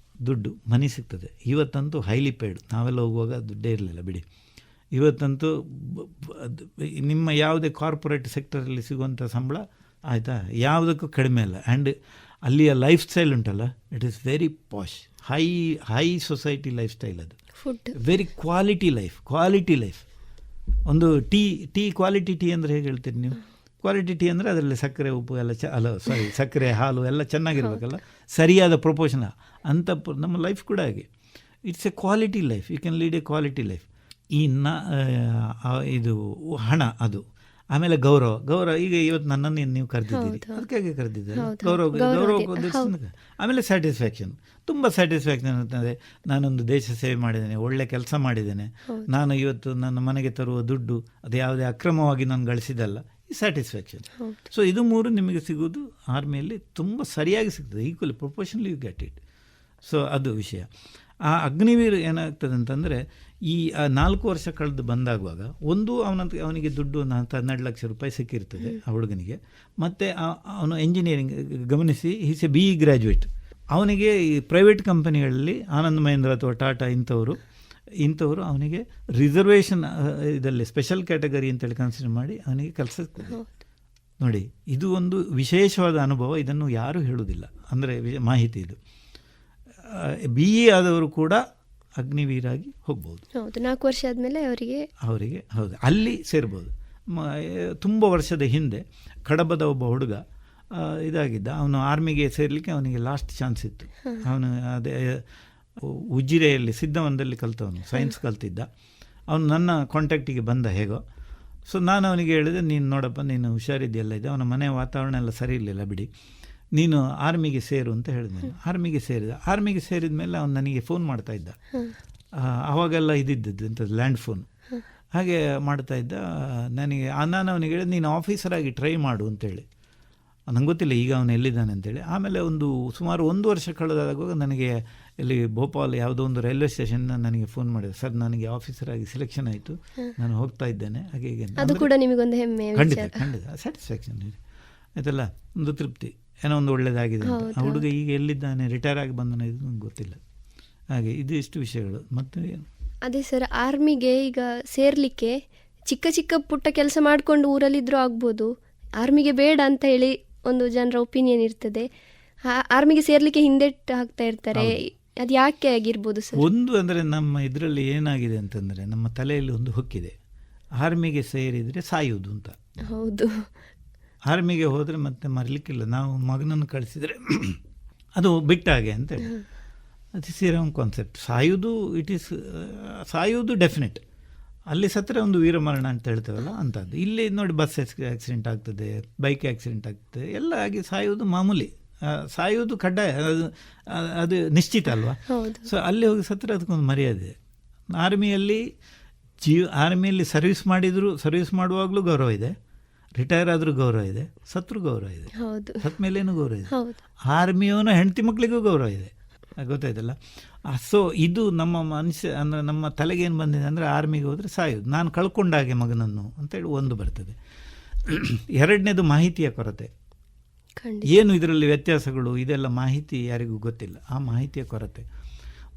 ದುಡ್ಡು, ಮನಿ ಸಿಗ್ತದೆ. ಇವತ್ತಂತೂ ಹೈಲಿ ಪೇಯ್ಡ್, ನಾವೆಲ್ಲ ಹೋಗುವಾಗ ದುಡ್ಡೇ ಇರಲಿಲ್ಲ ಬಿಡಿ. ಇವತ್ತಂತೂ ನಿಮ್ಮ ಯಾವುದೇ ಕಾರ್ಪೊರೇಟ್ ಸೆಕ್ಟರಲ್ಲಿ ಸಿಗುವಂಥ ಸಂಬಳ ಆಯಿತಾ, ಯಾವುದಕ್ಕೂ ಕಡಿಮೆ ಅಲ್ಲ. ಆ್ಯಂಡ್ ಅಲ್ಲಿಯ ಲೈಫ್ ಸ್ಟೈಲ್ ಉಂಟಲ್ಲ, it is very posh, high society life style. ಅದು ವೆರಿ ಕ್ವಾಲಿಟಿ ಲೈಫ್. ಒಂದು ಟೀ ಕ್ವಾಲಿಟಿ ಟೀ ಅಂದರೆ ಹೇಗೆ ಹೇಳ್ತೀರಿ ನೀವು? ಕ್ವಾಲಿಟಿ ಟೀ ಅಂದರೆ ಅದರಲ್ಲಿ ಸಕ್ಕರೆ, ಉಪ್ಪು ಎಲ್ಲ ಸಕ್ಕರೆ, ಹಾಲು ಎಲ್ಲ ಚೆನ್ನಾಗಿರ್ಬೇಕಲ್ಲ, ಸರಿಯಾದ ಪ್ರೊಪೋರ್ಷನ್. ಅಂಥ ನಮ್ಮ ಲೈಫ್ ಕೂಡ ಹಾಗೆ. It's a quality life. You can lead a quality life. ಇದು ಹಣ, ಅದು. ಆಮೇಲೆ ಗೌರವ. ಈಗ ಇವತ್ತು ನನ್ನನ್ನು ನೀವು ಕರೆದಿದ್ದೀರಿ, ಅದಕ್ಕಾಗಿ ಕರೆದಿದ್ದಾರೆ. ಗೌರವ. ಆಮೇಲೆ ಸ್ಯಾಟಿಸ್ಫ್ಯಾಕ್ಷನ್, ತುಂಬ ಸ್ಯಾಟಿಸ್ಫ್ಯಾಕ್ಷನ್ ಇರ್ತದೆ. ನಾನೊಂದು ದೇಶ ಸೇವೆ ಮಾಡಿದ್ದೇನೆ, ಒಳ್ಳೆ ಕೆಲಸ ಮಾಡಿದ್ದೇನೆ, ನಾನು ಇವತ್ತು ನನ್ನ ಮನೆಗೆ ತರುವ ದುಡ್ಡು ಅದು ಯಾವುದೇ ಅಕ್ರಮವಾಗಿ ನಾನು ಗಳಿಸಿದಲ್ಲ, ಈ ಸ್ಯಾಟಿಸ್ಫ್ಯಾಕ್ಷನ್. ಸೊ ಇದು 3 ನಿಮಗೆ ಸಿಗೋದು ಆರ್ಮಿಯಲ್ಲಿ ತುಂಬ ಸರಿಯಾಗಿ ಸಿಗ್ತದೆ, equally proportionally you get it. So ಅದು ವಿಷಯ. ಆ ಅಗ್ನಿವೀರ್ ಏನಾಗ್ತದೆ ಅಂತಂದರೆ, ಈ 4 ವರ್ಷ ಕಳೆದು ಬಂದಾಗುವಾಗ ಅವನಿಗೆ ದುಡ್ಡು 12 ಲಕ್ಷ ರೂಪಾಯಿ ಸಿಕ್ಕಿರ್ತದೆ ಆ ಹುಡುಗನಿಗೆ. ಮತ್ತು ಅವನು ಎಂಜಿನಿಯರಿಂಗ್, ಗಮನಿಸಿ, ಈಸ್ ಎ BE ಗ್ರ್ಯಾಜುಯೇಟ್. ಅವನಿಗೆ ಈ ಪ್ರೈವೇಟ್ ಕಂಪನಿಗಳಲ್ಲಿ ಆನಂದ್ ಮಹೀಂದ್ರ ಅಥವಾ ಟಾಟಾ ಇಂಥವರು ಅವನಿಗೆ ರಿಸರ್ವೇಷನ್ ಇದರಲ್ಲಿ ಸ್ಪೆಷಲ್ ಕ್ಯಾಟಗರಿ ಅಂತೇಳಿ ಕನ್ಸಿಡರ್ ಮಾಡಿ ಅವನಿಗೆ ಕೆಲಸ ಸಿಗ್ತದೆ. ನೋಡಿ, ಇದು ಒಂದು ವಿಶೇಷವಾದ ಅನುಭವ. ಇದನ್ನು ಯಾರೂ ಹೇಳುವುದಿಲ್ಲ, ಅಂದರೆ ಮಾಹಿತಿ ಇದು. BE ಆದವರು ಕೂಡ ಅಗ್ನಿವೀರಾಗಿ ಹೋಗ್ಬೋದು. 4 ವರ್ಷ ಆದಮೇಲೆ ಅವರಿಗೆ ಹೌದು, ಅಲ್ಲಿ ಸೇರ್ಬೋದು. ತುಂಬ ವರ್ಷದ ಹಿಂದೆ ಕಡಬದ ಒಬ್ಬ ಹುಡುಗ ಇದಾಗಿದ್ದ, ಅವನು ಆರ್ಮಿಗೆ ಸೇರಲಿಕ್ಕೆ ಅವನಿಗೆ ಲಾಸ್ಟ್ ಚಾನ್ಸ್ ಇತ್ತು. ಅವನು ಅದೇ ಉಜಿರೆಯಲ್ಲಿ ಸಿದ್ಧವನದಲ್ಲಿ ಕಲ್ತವನು, ಸೈನ್ಸ್ ಕಲ್ತಿದ್ದ. ಅವನು ನನ್ನ ಕಾಂಟ್ಯಾಕ್ಟಿಗೆ ಬಂದ ಹೇಗೋ. ಸೊ ನಾನು ಅವನಿಗೆ ಹೇಳಿದೆ, ನೀನು ನೋಡಪ್ಪ, ನೀನು ಹುಷಾರಿದೆಯಲ್ಲ, ಇದೆ, ಅವನ ಮನೆ ವಾತಾವರಣ ಎಲ್ಲ ಸರಿ ಇರಲಿಲ್ಲ ಬಿಡಿ, ನೀನು ಆರ್ಮಿಗೆ ಸೇರು ಅಂತ ಹೇಳಿದೆ. ಆರ್ಮಿಗೆ ಸೇರಿದ ಮೇಲೆ ಅವನು ನನಗೆ ಫೋನ್ ಮಾಡ್ತಾಯಿದ್ದ. ಆವಾಗೆಲ್ಲ ಇದ್ದಿದ್ದು ಎಂಥದ್ದು ಲ್ಯಾಂಡ್ ಫೋನ್, ಹಾಗೆ ಮಾಡ್ತಾಯಿದ್ದ. ನಾನು ಅವನಿಗೆ ಹೇಳಿದೆ, ನೀನು ಆಫೀಸರಾಗಿ ಟ್ರೈ ಮಾಡು ಅಂತೇಳಿ. ನಂಗೆ ಗೊತ್ತಿಲ್ಲ ಈಗ ಅವನು ಎಲ್ಲಿದ್ದಾನೆ ಅಂತೇಳಿ. ಆಮೇಲೆ ಸುಮಾರು 1 ವರ್ಷ ಕಳೆದಾಗುವಾಗ ನನಗೆ ಇಲ್ಲಿ ಭೋಪಾಲ್ ಯಾವುದೋ ಒಂದು ರೈಲ್ವೆ ಸ್ಟೇಷನ್ನ ನನಗೆ ಫೋನ್ ಮಾಡಿದೆ, ಸರ್ ನನಗೆ ಆಫೀಸರಾಗಿ ಸೆಲೆಕ್ಷನ್ ಆಯಿತು, ನಾನು ಹೋಗ್ತಾ ಇದ್ದೇನೆ, ಹಾಗೆ ಹೀಗೆ. ಅದು ಕೂಡ ನಿಮಗೊಂದು ಹೆಮ್ಮೆ, ಖಂಡಿತ ಸ್ಯಾಟಿಸ್ಫ್ಯಾಕ್ಷನ್ ಆಯ್ತಲ್ಲ, ಒಂದು ತೃಪ್ತಿ, ಏನೋ ಒಂದು ಒಳ್ಳೆಯದಾಗಿದೆ ಅಂತ. ಆ ಹುಡುಗ ಈಗ ಎಲ್ಲಿದ್ದಾನೆ, ರಿಟೈರ್ ಆಗಿ ಬಂದನ, ಇದು ನನಗೆ ಗೊತ್ತಿಲ್ಲ. ಹಾಗೆ ಇದು ಇಷ್ಟು ವಿಷಯಗಳು. ಮತ್ತು ಅದೇ ಸರ್, ಆರ್ಮಿಗೆ ಈಗ ಸೇರ್ಲಿಕ್ಕೆ ಚಿಕ್ಕ ಚಿಕ್ಕ ಪುಟ್ಟ ಕೆಲಸ ಮಾಡಿಕೊಂಡು ಊರಲ್ಲಿದ್ದರೂ ಆಗ್ಬೋದು. ಆರ್ಮಿಗೆ ಬೇಡ ಅಂತ ಹೇಳಿ ಒಂದು ಜನರ ಒಪಿನಿಯನ್ ಇರ್ತದೆ. ಆರ್ಮಿಗೆ ಸೇರ್ಲಿಕ್ಕೆ ಹಿಂದೆಟ್ಟು ಹಾಕ್ತಾ ಇರ್ತಾರೆ. ಅದು ಯಾಕೆ ಆಗಿರ್ಬೋದು ಸರ್? ಒಂದು ಅಂದರೆ ನಮ್ಮ ಇದರಲ್ಲಿ ಏನಾಗಿದೆ ಅಂತಂದರೆ, ನಮ್ಮ ತಲೆಯಲ್ಲಿ ಒಂದು ಹೊಕ್ಕಿದೆ, ಆರ್ಮಿಗೆ ಸೇರಿದರೆ ಸಾಯುವುದು ಅಂತ. ಹೌದು, ಆರ್ಮಿಗೆ ಹೋದರೆ ಮತ್ತೆ ಮರಲಿಕ್ಕಿಲ್ಲ, ನಾವು ಮಗನನ್ನು ಕಳಿಸಿದರೆ ಅದು ಬಿಟ್ಟಾಗೆ ಅಂತೇಳಿ. ಅದು ಸೇರೋ ಕಾನ್ಸೆಪ್ಟ್. ಸಾಯುವುದು ಡೆಫಿನೆಟ್. ಅಲ್ಲಿ ಸತ್ತರೆ ಒಂದು ವೀರಮರಣ ಅಂತ ಹೇಳ್ತೇವಲ್ಲ ಅಂಥದ್ದು. ಇಲ್ಲಿ ನೋಡಿ, ಬಸ್ ಆಕ್ಸಿಡೆಂಟ್ ಆಗ್ತದೆ, ಬೈಕ್ ಆಕ್ಸಿಡೆಂಟ್ ಆಗ್ತದೆ, ಎಲ್ಲ ಆಗಿ ಸಾಯುವುದು ಮಾಮೂಲಿ. ಸಾಯುವುದು ಕಡ್ಡಾಯ, ಅದು ನಿಶ್ಚಿತ ಅಲ್ವಾ. ಸೊ ಅಲ್ಲಿ ಹೋಗಿ ಸತ್ತರೆ ಅದಕ್ಕೊಂದು ಮರ್ಯಾದೆ. ಆರ್ಮಿಯಲ್ಲಿ ಸರ್ವಿಸ್ ಮಾಡುವಾಗಲೂ ಗೌರವ ಇದೆ, ರಿಟೈರ್ ಆದರೂ ಗೌರವ ಇದೆ, ಸತ್ರು ಗೌರವ ಇದೆ, ಸತ್ತ ಮೇಲೇನೂ ಗೌರವ ಇದೆ. ಆರ್ಮಿಯವನ ಹೆಂಡತಿ ಮಕ್ಕಳಿಗೂ ಗೌರವ ಇದೆ, ಗೊತ್ತಾಯ್ತಲ್ಲ. ಸೊ ಇದು ನಮ್ಮ ಮನುಷ್ಯ ಅಂದರೆ ನಮ್ಮ ತಲೆಗೇನು ಬಂದಿದೆ ಅಂದರೆ, ಆರ್ಮಿಗೆ ಹೋದರೆ ಸಾಯೋದು, ನಾನು ಕಳ್ಕೊಂಡಾಗೆ ಮಗನನ್ನು ಅಂತೇಳಿ ಒಂದು ಬರ್ತದೆ. ಎರಡನೇದು ಮಾಹಿತಿಯ ಕೊರತೆ. ಏನು ಇದರಲ್ಲಿ ವ್ಯತ್ಯಾಸಗಳು, ಇದೆಲ್ಲ ಮಾಹಿತಿ ಯಾರಿಗೂ ಗೊತ್ತಿಲ್ಲ, ಆ ಮಾಹಿತಿಯ ಕೊರತೆ.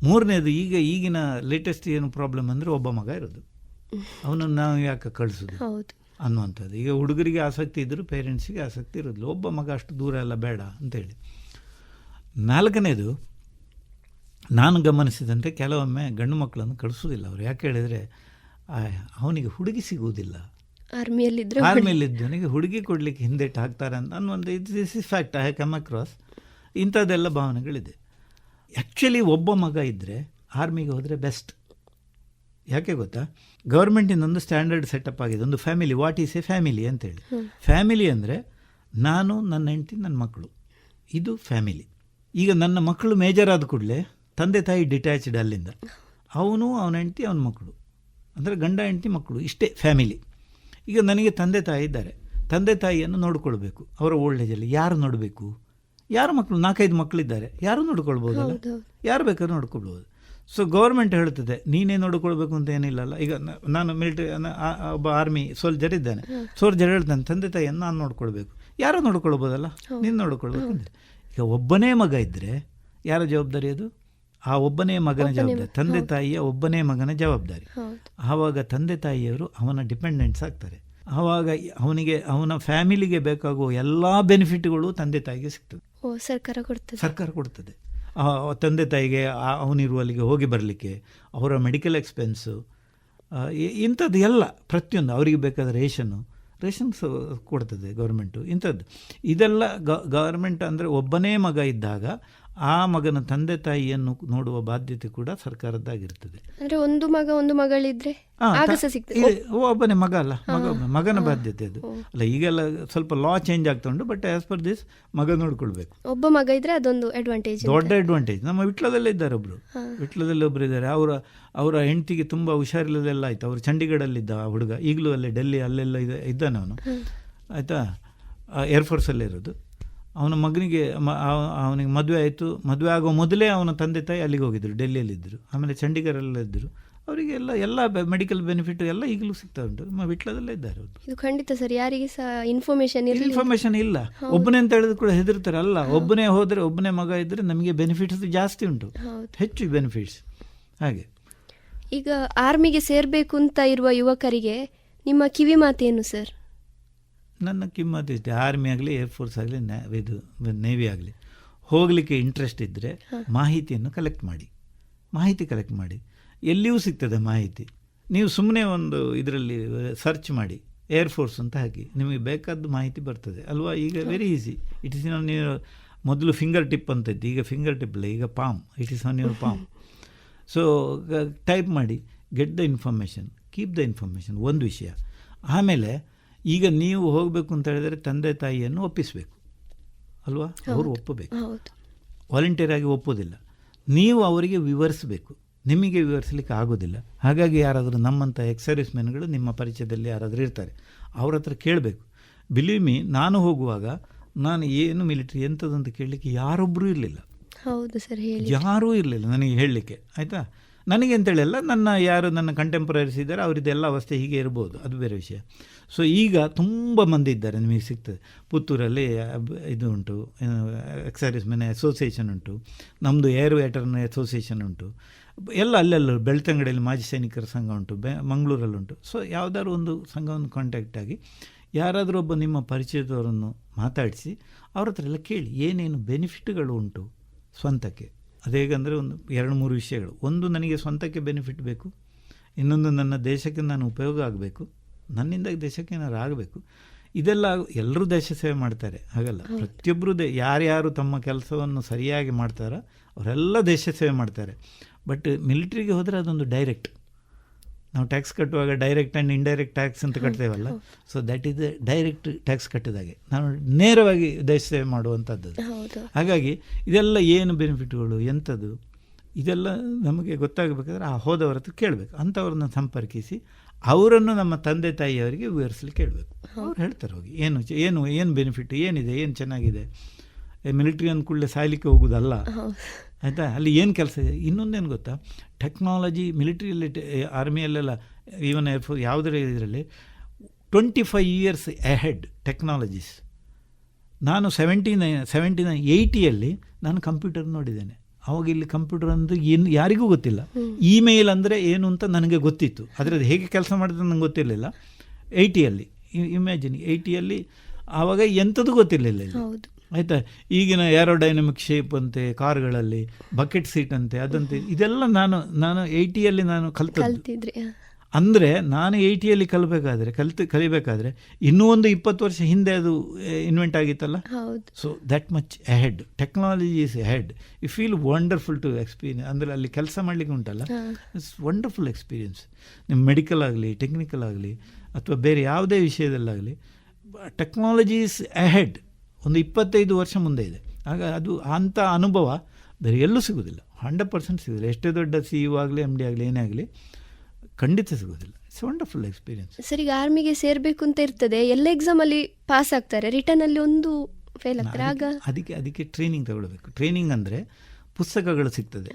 ಮೂರನೇದು, ಈಗಿನ ಲೇಟೆಸ್ಟ್ ಏನು ಪ್ರಾಬ್ಲಮ್ ಅಂದರೆ, ಒಬ್ಬ ಮಗ ಇರೋದು, ಅವನನ್ನು ನಾವು ಯಾಕೆ ಕಳಿಸೋದು ಅನ್ನುವಂಥದ್ದು. ಈಗ ಹುಡುಗರಿಗೆ ಆಸಕ್ತಿ ಇದ್ದರೂ ಪೇರೆಂಟ್ಸಿಗೆ ಆಸಕ್ತಿ ಇರೋದಿಲ್ಲ, ಒಬ್ಬ ಮಗ ಅಷ್ಟು ದೂರ ಎಲ್ಲ ಬೇಡ ಅಂತೇಳಿ. ನಾಲ್ಕನೇದು, ನಾನು ಗಮನಿಸಿದಂತೆ ಕೆಲವೊಮ್ಮೆ ಗಂಡು ಮಕ್ಕಳನ್ನು ಕಳಿಸೋದಿಲ್ಲ ಅವರು. ಯಾಕೆ ಹೇಳಿದರೆ, ಅವನಿಗೆ ಹುಡುಗಿ ಸಿಗುವುದಿಲ್ಲ. ಆರ್ಮಿಯಲ್ಲಿದ್ದವನಿಗೆ ಹುಡುಗಿ ಕೊಡಲಿಕ್ಕೆ ಹಿಂದೆಟ್ಟು ಹಾಕ್ತಾರೆ ಅನ್ನುವಂಥ this is fact. I have come across. ಇಂಥದ್ದೆಲ್ಲ ಭಾವನೆಗಳಿದೆ. ಆ್ಯಕ್ಚುಲಿ ಒಬ್ಬ ಮಗ ಇದ್ದರೆ ಆರ್ಮಿಗೆ ಹೋದರೆ ಬೆಸ್ಟ್. ಯಾಕೆ ಗೊತ್ತಾ, ಗೌರ್ಮೆಂಟಿನೊಂದು ಸ್ಟ್ಯಾಂಡರ್ಡ್ ಸೆಟಪ್ ಆಗಿದೆ, ಒಂದು family. What is A family ಅಂತೇಳಿ. ಫ್ಯಾಮಿಲಿ ಅಂದರೆ ನಾನು, ನನ್ನ ಹೆಂಡತಿ, ನನ್ನ ಮಕ್ಕಳು, ಇದು ಫ್ಯಾಮಿಲಿ. ಈಗ ನನ್ನ ಮಕ್ಕಳು ಮೇಜರ್ ಆದ ಕೂಡಲೇ ತಂದೆ ತಾಯಿ ಡಿಟ್ಯಾಚ್ಡ್ ಅಲ್ಲಿಂದ. ಅವನು, ಅವನ ಹೆಂಡತಿ, ಅವನ ಮಕ್ಕಳು, ಅಂದರೆ ಗಂಡ ಹೆಂಡತಿ ಮಕ್ಕಳು, ಇಷ್ಟೇ ಫ್ಯಾಮಿಲಿ. ಈಗ ನನಗೆ ತಂದೆ ತಾಯಿ ಇದ್ದಾರೆ, ತಂದೆ ತಾಯಿಯನ್ನು ನೋಡ್ಕೊಳ್ಬೇಕು. ಅವರ ಓಲ್ಡ್ ಏಜಲ್ಲಿ ಯಾರು ನೋಡಬೇಕು? ಯಾರು ಮಕ್ಕಳು? 4-5 ಮಕ್ಕಳಿದ್ದಾರೆ, ಯಾರು ನೋಡ್ಕೊಳ್ಬೋದಲ್ಲ, ಯಾರು ಬೇಕಾದ್ರೂ ನೋಡ್ಕೊಳ್ಬೋದು. ಸೊ ಗೌರ್ಮೆಂಟ್ ಹೇಳ್ತದೆ ನೀನೇ ನೋಡ್ಕೊಳ್ಬೇಕು ಅಂತ ಏನಿಲ್ಲಲ್ಲ. ಈಗ ನಾನು ಮಿಲಿಟರಿ, ಒಬ್ಬ ಆರ್ಮಿ ಸೋಲ್ಜರ್ ಇದ್ದಾನೆ, ಸೋಲ್ಜರ್ ಹೇಳ್ತಾನೆ ತಂದೆ ತಾಯಿಯನ್ನು ನಾನು ನೋಡ್ಕೊಳ್ಬೇಕು, ಯಾರು ನೋಡ್ಕೊಳ್ಬೋದಲ್ಲ, ನೀನು ನೋಡ್ಕೊಳ್ಬೇಕು ಅಂತ. ಈಗ ಒಬ್ಬನೇ ಮಗ ಇದ್ದರೆ ಯಾರ ಜವಾಬ್ದಾರಿ ಅದು? ಆ ಒಬ್ಬನೇ ಮಗನ ಜವಾಬ್ದಾರಿ, ತಂದೆ ತಾಯಿಯ ಒಬ್ಬನೇ ಮಗನ ಜವಾಬ್ದಾರಿ. ಆವಾಗ ತಂದೆ ತಾಯಿಯವರು ಅವನ ಡಿಪೆಂಡೆಂಟ್ಸ್ ಆಗ್ತಾರೆ. ಆವಾಗ ಅವನ ಫ್ಯಾಮಿಲಿಗೆ ಬೇಕಾಗುವ ಎಲ್ಲ ಬೆನಿಫಿಟ್ಗಳು ತಂದೆ ತಾಯಿಗೆ ಸಿಗ್ತದೆ, ಸರ್ಕಾರ ಕೊಡ್ತದೆ. ತಂದೆ ತಾಯಿಗೆ ಅವನಿರುವಲ್ಲಿಗೆ ಹೋಗಿ ಬರಲಿಕ್ಕೆ, ಅವರ ಮೆಡಿಕಲ್ ಎಕ್ಸ್ಪೆನ್ಸು, ಇಂಥದ್ದು ಎಲ್ಲ ಪ್ರತಿಯೊಂದು ಅವರಿಗೆ ಬೇಕಾದ ರೇಷನ್ಸ್ ಕೊಡ್ತದೆ ಗೌರ್ಮೆಂಟು. ಇಂಥದ್ದು ಇದೆಲ್ಲ ಗೌರ್ಮೆಂಟ್ ಅಂದರೆ ಒಬ್ಬನೇ ಮಗ ಇದ್ದಾಗ ಆ ಮಗನ ತಂದೆ ತಾಯಿಯನ್ನು ನೋಡುವ ಬಾಧ್ಯತೆ ಕೂಡ ಸರ್ಕಾರದ್ದಾಗಿರ್ತದೆ. ಅಂದರೆ ಒಂದು ಮಗ ಒಂದು ಮಗಳಿದ್ರೆ ಒಬ್ಬನೇ ಮಗ ಅಲ್ಲ, ಮಗನ ಬಾಧ್ಯತೆ ಅದು ಅಲ್ಲ. ಈಗೆಲ್ಲ ಸ್ವಲ್ಪ ಲಾ ಚೇಂಜ್ ಆಗ್ತಾ ಉಂಟು, ಬಟ್ ಆಸ್ ಪರ್ ದಿಸ್ ಮಗ ನೋಡ್ಕೊಳ್ಬೇಕು. ಒಬ್ಬ ಮಗ ಇದ್ರೆ ಅದೊಂದು ಅಡ್ವಾಂಟೇಜ್, ದೊಡ್ಡ ಅಡ್ವಾಂಟೇಜ್. ನಮ್ಮ ವಿಟ್ಲದಲ್ಲೇ ಇದ್ದಾರೆ ವಿಟ್ಲದಲ್ಲಿ ಒಬ್ಬರು ಇದ್ದಾರೆ. ಅವರ ಹೆಂಡತಿಗೆ ತುಂಬ ಹುಷಾರಿಲ್ಲದೆಲ್ಲ ಆಯ್ತು. ಅವರು ಚಂಡೀಗಢಲ್ಲಿದ್ದ ಆ ಹುಡುಗ, ಈಗಲೂ ಅಲ್ಲೇ ಡೆಲ್ಲಿ ಅಲ್ಲೆಲ್ಲ ಇದ್ದಾನೆ ಅವನು, ಆಯಿತಾ, ಏರ್ಫೋರ್ಸಲ್ಲೇ ಇರೋದು. ಅವನ ಮಗನಿಗೆ ಅವನಿಗೆ ಮದುವೆ ಆಯಿತು. ಮದುವೆ ಆಗೋ ಮೊದಲೇ ಅವನ ತಂದೆ ತಾಯಿ ಅಲ್ಲಿಗೆ ಹೋಗಿದ್ದರು, ಡೆಲ್ಲಿಯಲ್ಲಿದ್ದರು, ಆಮೇಲೆ ಚಂಡೀಗಢಲ್ಲ ಇದ್ದರು. ಅವರಿಗೆ ಎಲ್ಲ ಮೆಡಿಕಲ್ ಬೆನಿಫಿಟ್ ಎಲ್ಲ ಈಗಲೂ ಸಿಗ್ತಾ ಉಂಟು. ನಮ್ಮ ವಿಟ್ಲದಲ್ಲೇ ಇದ್ದಾರೆ ಅವರು. ಇದು ಖಂಡಿತ ಸರ್, ಯಾರಿಗೆ ಸಹ ಇನ್ಫಾರ್ಮೇಷನ್ ಇಲ್ಲ. ಒಬ್ಬನೇ ಅಂತ ಹೇಳಿದ್ರು ಕೂಡ ಹೆದರ್ತಾರೆ. ಅಲ್ಲ, ಒಬ್ಬನೇ ಹೋದರೆ, ಒಬ್ಬನೇ ಮಗ ಇದ್ದರೆ ನಮಗೆ ಬೆನಿಫಿಟ್ಸ್ ಜಾಸ್ತಿ ಉಂಟು, ಹೆಚ್ಚು ಬೆನಿಫಿಟ್ಸ್. ಹಾಗೆ ಈಗ ಆರ್ಮಿಗೆ ಸೇರಬೇಕು ಅಂತ ಇರುವ ಯುವಕರಿಗೆ ನಿಮ್ಮ ಕಿವಿ ಮಾತೇನು ಸರ್? ನನ್ನ ಕಿಮ್ಮತ್ತು ಇಷ್ಟೇ, ಆರ್ಮಿ ಆಗಲಿ, ಏರ್ಫೋರ್ಸ್ ಆಗಲಿ, ಇದು ನೇವಿ ಆಗಲಿ, ಹೋಗಲಿಕ್ಕೆ ಇಂಟ್ರೆಸ್ಟ್ ಇದ್ದರೆ ಮಾಹಿತಿಯನ್ನು ಕಲೆಕ್ಟ್ ಮಾಡಿ. ಎಲ್ಲಿಯೂ ಸಿಗ್ತದೆ ಮಾಹಿತಿ. ನೀವು ಸುಮ್ಮನೆ ಒಂದು ಇದರಲ್ಲಿ ಸರ್ಚ್ ಮಾಡಿ, ಏರ್ಫೋರ್ಸ್ ಅಂತ ಹಾಕಿ, ನಿಮಗೆ ಬೇಕಾದ ಮಾಹಿತಿ ಬರ್ತದೆ ಅಲ್ವಾ. ಈಗ ವೆರಿ ಈಸಿ. ಇಟ್ ಇಸ್ ನೀವು ಮೊದಲು ಫಿಂಗರ್ ಟಿಪ್ ಅಂತ ಇತ್ತು, ಈಗ ಫಿಂಗರ್ ಟಿಪ್ ಇಲ್ಲ, ಈಗ palm. It is on your palm. So type ಮಾಡಿ, get the information, keep the information, ಒಂದು ವಿಷಯ. ಆಮೇಲೆ ಈಗ ನೀವು ಹೋಗಬೇಕು ಅಂತ ಹೇಳಿದರೆ ತಂದೆ ತಾಯಿಯನ್ನು ಒಪ್ಪಿಸಬೇಕು ಅಲ್ವಾ, ಅವರು ಒಪ್ಪಬೇಕು. ವಾಲಂಟಿಯರ್ ಆಗಿ ಒಪ್ಪೋದಿಲ್ಲ, ನೀವು ಅವರಿಗೆ ವಿವರಿಸಬೇಕು. ನಿಮಗೆ ವಿವರಿಸಲಿಕ್ಕೆ ಆಗೋದಿಲ್ಲ. ಹಾಗಾಗಿ ಯಾರಾದರೂ ನಮ್ಮಂಥ ಎಕ್ಸ್ ಮೆನ್ಗಳು ನಿಮ್ಮ ಪರಿಚಯದಲ್ಲಿ ಯಾರಾದರೂ ಇರ್ತಾರೆ, ಅವ್ರ ಹತ್ರ ಕೇಳಬೇಕು. ಬಿಲೀವ್ ಮೀ, ನಾನು ಹೋಗುವಾಗ ನಾನು ಏನು ಮಿಲಿಟ್ರಿ ಎಂಥದ್ದು ಅಂತ ಕೇಳಲಿಕ್ಕೆ ಯಾರೊಬ್ಬರೂ ಇರಲಿಲ್ಲ. ಹೌದು ಸರ್, ಯಾರೂ ಇರಲಿಲ್ಲ ನನಗೆ ಹೇಳಲಿಕ್ಕೆ, ಆಯಿತಾ. ನನಗೆ ಅಂತೇಳಿ ಅಲ್ಲ, ಯಾರು ನನ್ನ ಕಂಟೆಂಪ್ರರೀಸ್ ಇದ್ದಾರೆ ಅವರಿದ್ದೆಲ್ಲ ಅವಸ್ಥೆ ಹೀಗೆ ಇರ್ಬೋದು, ಅದು ಬೇರೆ ವಿಷಯ. ಸೊ ಈಗ ತುಂಬ ಮಂದಿ ಇದ್ದಾರೆ, ನಿಮಗೆ ಸಿಗ್ತದೆ. ಪುತ್ತೂರಲ್ಲಿ ಇದು ಉಂಟು, ಎಕ್ಸರ್ಸೈಸ್ ಮೆನ್ ಅಸೋಸಿಯೇಷನ್ ಉಂಟು, ನಮ್ಮದು ಏರ್ ವೇಟರ್ನ ಅಸೋಸಿಯೇಷನ್ ಉಂಟು, ಎಲ್ಲ ಅಲ್ಲೆಲ್ಲ ಬೆಳ್ತಂಗಡಿಯಲ್ಲಿ ಮಾಜಿ ಸೈನಿಕರ ಸಂಘ ಉಂಟು, ಮಂಗಳೂರಲ್ಲುಂಟು. ಸೊ ಯಾವುದಾದ್ರು ಒಂದು ಸಂಘವನ್ನು ಕಾಂಟ್ಯಾಕ್ಟ್ ಆಗಿ ಯಾರಾದರೂ ಒಬ್ಬ ನಿಮ್ಮ ಪರಿಚಯದವರನ್ನು ಮಾತಾಡಿಸಿ ಅವ್ರ ಹತ್ರ ಎಲ್ಲ ಕೇಳಿ ಏನೇನು ಬೆನಿಫಿಟ್ಗಳು ಉಂಟು ಸ್ವಂತಕ್ಕೆ. ಅದೇಗಂದರೆ ಒಂದು 2-3 ವಿಷಯಗಳು. ಒಂದು, ನನಗೆ ಸ್ವಂತಕ್ಕೆ ಬೆನಿಫಿಟ್ ಬೇಕು. ಇನ್ನೊಂದು, ನನ್ನ ದೇಶಕ್ಕೆ ನಾನು ಉಪಯೋಗ ಆಗಬೇಕು, ನನ್ನಿಂದ ದೇಶಕ್ಕೆ ಏನಾರು ಆಗಬೇಕು. ಇದೆಲ್ಲ ಎಲ್ಲರೂ ದೇಶ ಸೇವೆ ಮಾಡ್ತಾರೆ, ಹಾಗಲ್ಲ. ಪ್ರತಿಯೊಬ್ಬರು ಯಾರ್ಯಾರು ತಮ್ಮ ಕೆಲಸವನ್ನು ಸರಿಯಾಗಿ ಮಾಡ್ತಾರೋ ಅವರೆಲ್ಲ ದೇಶ ಸೇವೆ ಮಾಡ್ತಾರೆ. ಬಟ್ ಮಿಲಿಟ್ರಿಗೆ ಹೋದರೆ ಅದೊಂದು ಡೈರೆಕ್ಟ್, ನಾವು ಟ್ಯಾಕ್ಸ್ ಕಟ್ಟುವಾಗ ಡೈರೆಕ್ಟ್ ಆ್ಯಂಡ್ ಇಂಡೈರೆಕ್ಟ್ ಟ್ಯಾಕ್ಸ್ ಅಂತ ಕಟ್ತೇವಲ್ಲ. So that is direct tax ಕಟ್ಟಿದಾಗೆ ನಾವು ನೇರವಾಗಿ ದೇಶ ಸೇವೆ ಮಾಡುವಂಥದ್ದು. ಹಾಗಾಗಿ ಇದೆಲ್ಲ ಏನು ಬೆನಿಫಿಟ್ಗಳು ಎಂಥದ್ದು ಇದೆಲ್ಲ ನಮಗೆ ಗೊತ್ತಾಗಬೇಕಾದ್ರೆ ಆ ಹೋದವರ ಹತ್ರ ಕೇಳಬೇಕು. ಅಂಥವ್ರನ್ನ ಸಂಪರ್ಕಿಸಿ ಅವರನ್ನು ನಮ್ಮ ತಂದೆ ತಾಯಿಯವರಿಗೆ ವಿವರಿಸಲಿಕ್ಕೆ ಕೇಳಬೇಕು. ಅವ್ರು ಹೇಳ್ತಾರೆ ಹೋಗಿ ಏನು ಬೆನಿಫಿಟ್ ಏನಿದೆ, ಏನು ಚೆನ್ನಾಗಿದೆ. ಮಿಲಿಟ್ರಿ ಅಂದ ಕೂಡಲೇ ಸಾಯಲಿಕ್ಕೆ ಹೋಗೋದಲ್ಲ, ಆಯಿತಾ. ಅಲ್ಲಿ ಏನು ಕೆಲಸ ಇದೆ. ಇನ್ನೊಂದೇನು ಗೊತ್ತಾ, ಟೆಕ್ನಾಲಜಿ ಮಿಲಿಟ್ರಿಯಲ್ಲಿ, ಆರ್ಮಿಯಲ್ಲೆಲ್ಲ, ಈವನ್ ಏರ್ಫೋರ್ಸ್, ಯಾವುದರ ಇದರಲ್ಲಿ 25 years ಅಹೆಡ್ ಟೆಕ್ನಾಲಜೀಸ್. ನಾನು 80ಯಲ್ಲಿ ನಾನು ಕಂಪ್ಯೂಟರ್ ನೋಡಿದ್ದೇನೆ. ಅವಾಗ ಇಲ್ಲಿ ಕಂಪ್ಯೂಟರ್ ಅಂದರೆ ಏನು ಯಾರಿಗೂ ಗೊತ್ತಿಲ್ಲ. ಇಮೇಲ್ ಅಂದರೆ ಏನು ಅಂತ ನನಗೆ ಗೊತ್ತಿತ್ತು, ಆದರೆ ಅದು ಹೇಗೆ ಕೆಲಸ ಮಾಡಿದ್ರೆ ನನಗೆ ಗೊತ್ತಿರಲಿಲ್ಲ. 80ಯಲ್ಲಿ ಇಮ್ಯಾಜಿನ್, 80ಯಲ್ಲಿ ಆವಾಗ ಎಂಥದ್ದು ಗೊತ್ತಿರಲಿಲ್ಲ ಇಲ್ಲಿ, ಆಯಿತಾ. ಈಗಿನ ಏರೋಡೈನಮಿಕ್ ಶೇಪ್ ಅಂತೆ ಕಾರುಗಳಲ್ಲಿ, ಬಕೆಟ್ ಸೀಟ್ ಅಂತೆ, ಅದಂತೆ, ಇದೆಲ್ಲ ನಾನು 80ಯಲ್ಲಿ ನಾನು ಕಲ್ತಿದ್ದೆ. ಅಂದರೆ ನಾನು 80ಯಲ್ಲಿ ಕಲಿಬೇಕಾದ್ರೆ ಇನ್ನೂ ಒಂದು 20 ವರ್ಷ ಹಿಂದೆ ಅದು ಇನ್ವೆಂಟ್ ಆಗಿತ್ತಲ್ಲ. So that much ahead, technology is ahead. You feel wonderful to experience. ಅಂದರೆ ಅಲ್ಲಿ ಕೆಲಸ ಮಾಡಲಿಕ್ಕೆ ಉಂಟಲ್ಲ, ಇಟ್ಸ್ ವಂಡರ್ಫುಲ್ ಎಕ್ಸ್ಪೀರಿಯನ್ಸ್. ನಿಮ್ಮ ಮೆಡಿಕಲ್ ಆಗಲಿ, ಟೆಕ್ನಿಕಲ್ ಆಗಲಿ, ಅಥವಾ ಬೇರೆ ಯಾವುದೇ ವಿಷಯದಲ್ಲಾಗಲಿ, ಟೆಕ್ನಾಲಜಿ ಈಸ್ ಅಹೆಡ್. ಒಂದು 25 ವರ್ಷ ಮುಂದೆ ಇದೆ. ಆಗ ಅದು ಅಂಥ ಅನುಭವ ಬೇರೆ ಎಲ್ಲೂ ಸಿಗೋದಿಲ್ಲ, 100% ಸಿಗೋದಿಲ್ಲ. ಎಷ್ಟೇ ದೊಡ್ಡ CEO ಆಗಲಿ, MD ಆಗಲಿ, ಏನೇ ಆಗಲಿ, ಖಂಡಿತ ಸಿಗೋದಿಲ್ಲ. It's wonderful experience. ಸರ್, ಈಗ ಆರ್ಮಿಗೆ ಸೇರಬೇಕು ಅಂತ ಇರ್ತದೆ, ಎಲ್ಲ ಎಕ್ಸಾಮಲ್ಲಿ ಪಾಸ್ ಆಗ್ತಾರೆ, ರಿಟರ್ನಲ್ಲಿ ಒಂದು ಫೇಲ್ ಆಗ್ತಾರೆ. ಆಗ ಅದಕ್ಕೆ ಟ್ರೈನಿಂಗ್ ತಗೊಳ್ಬೇಕು. ಟ್ರೈನಿಂಗ್ ಅಂದರೆ ಪುಸ್ತಕಗಳು ಸಿಗ್ತದೆ.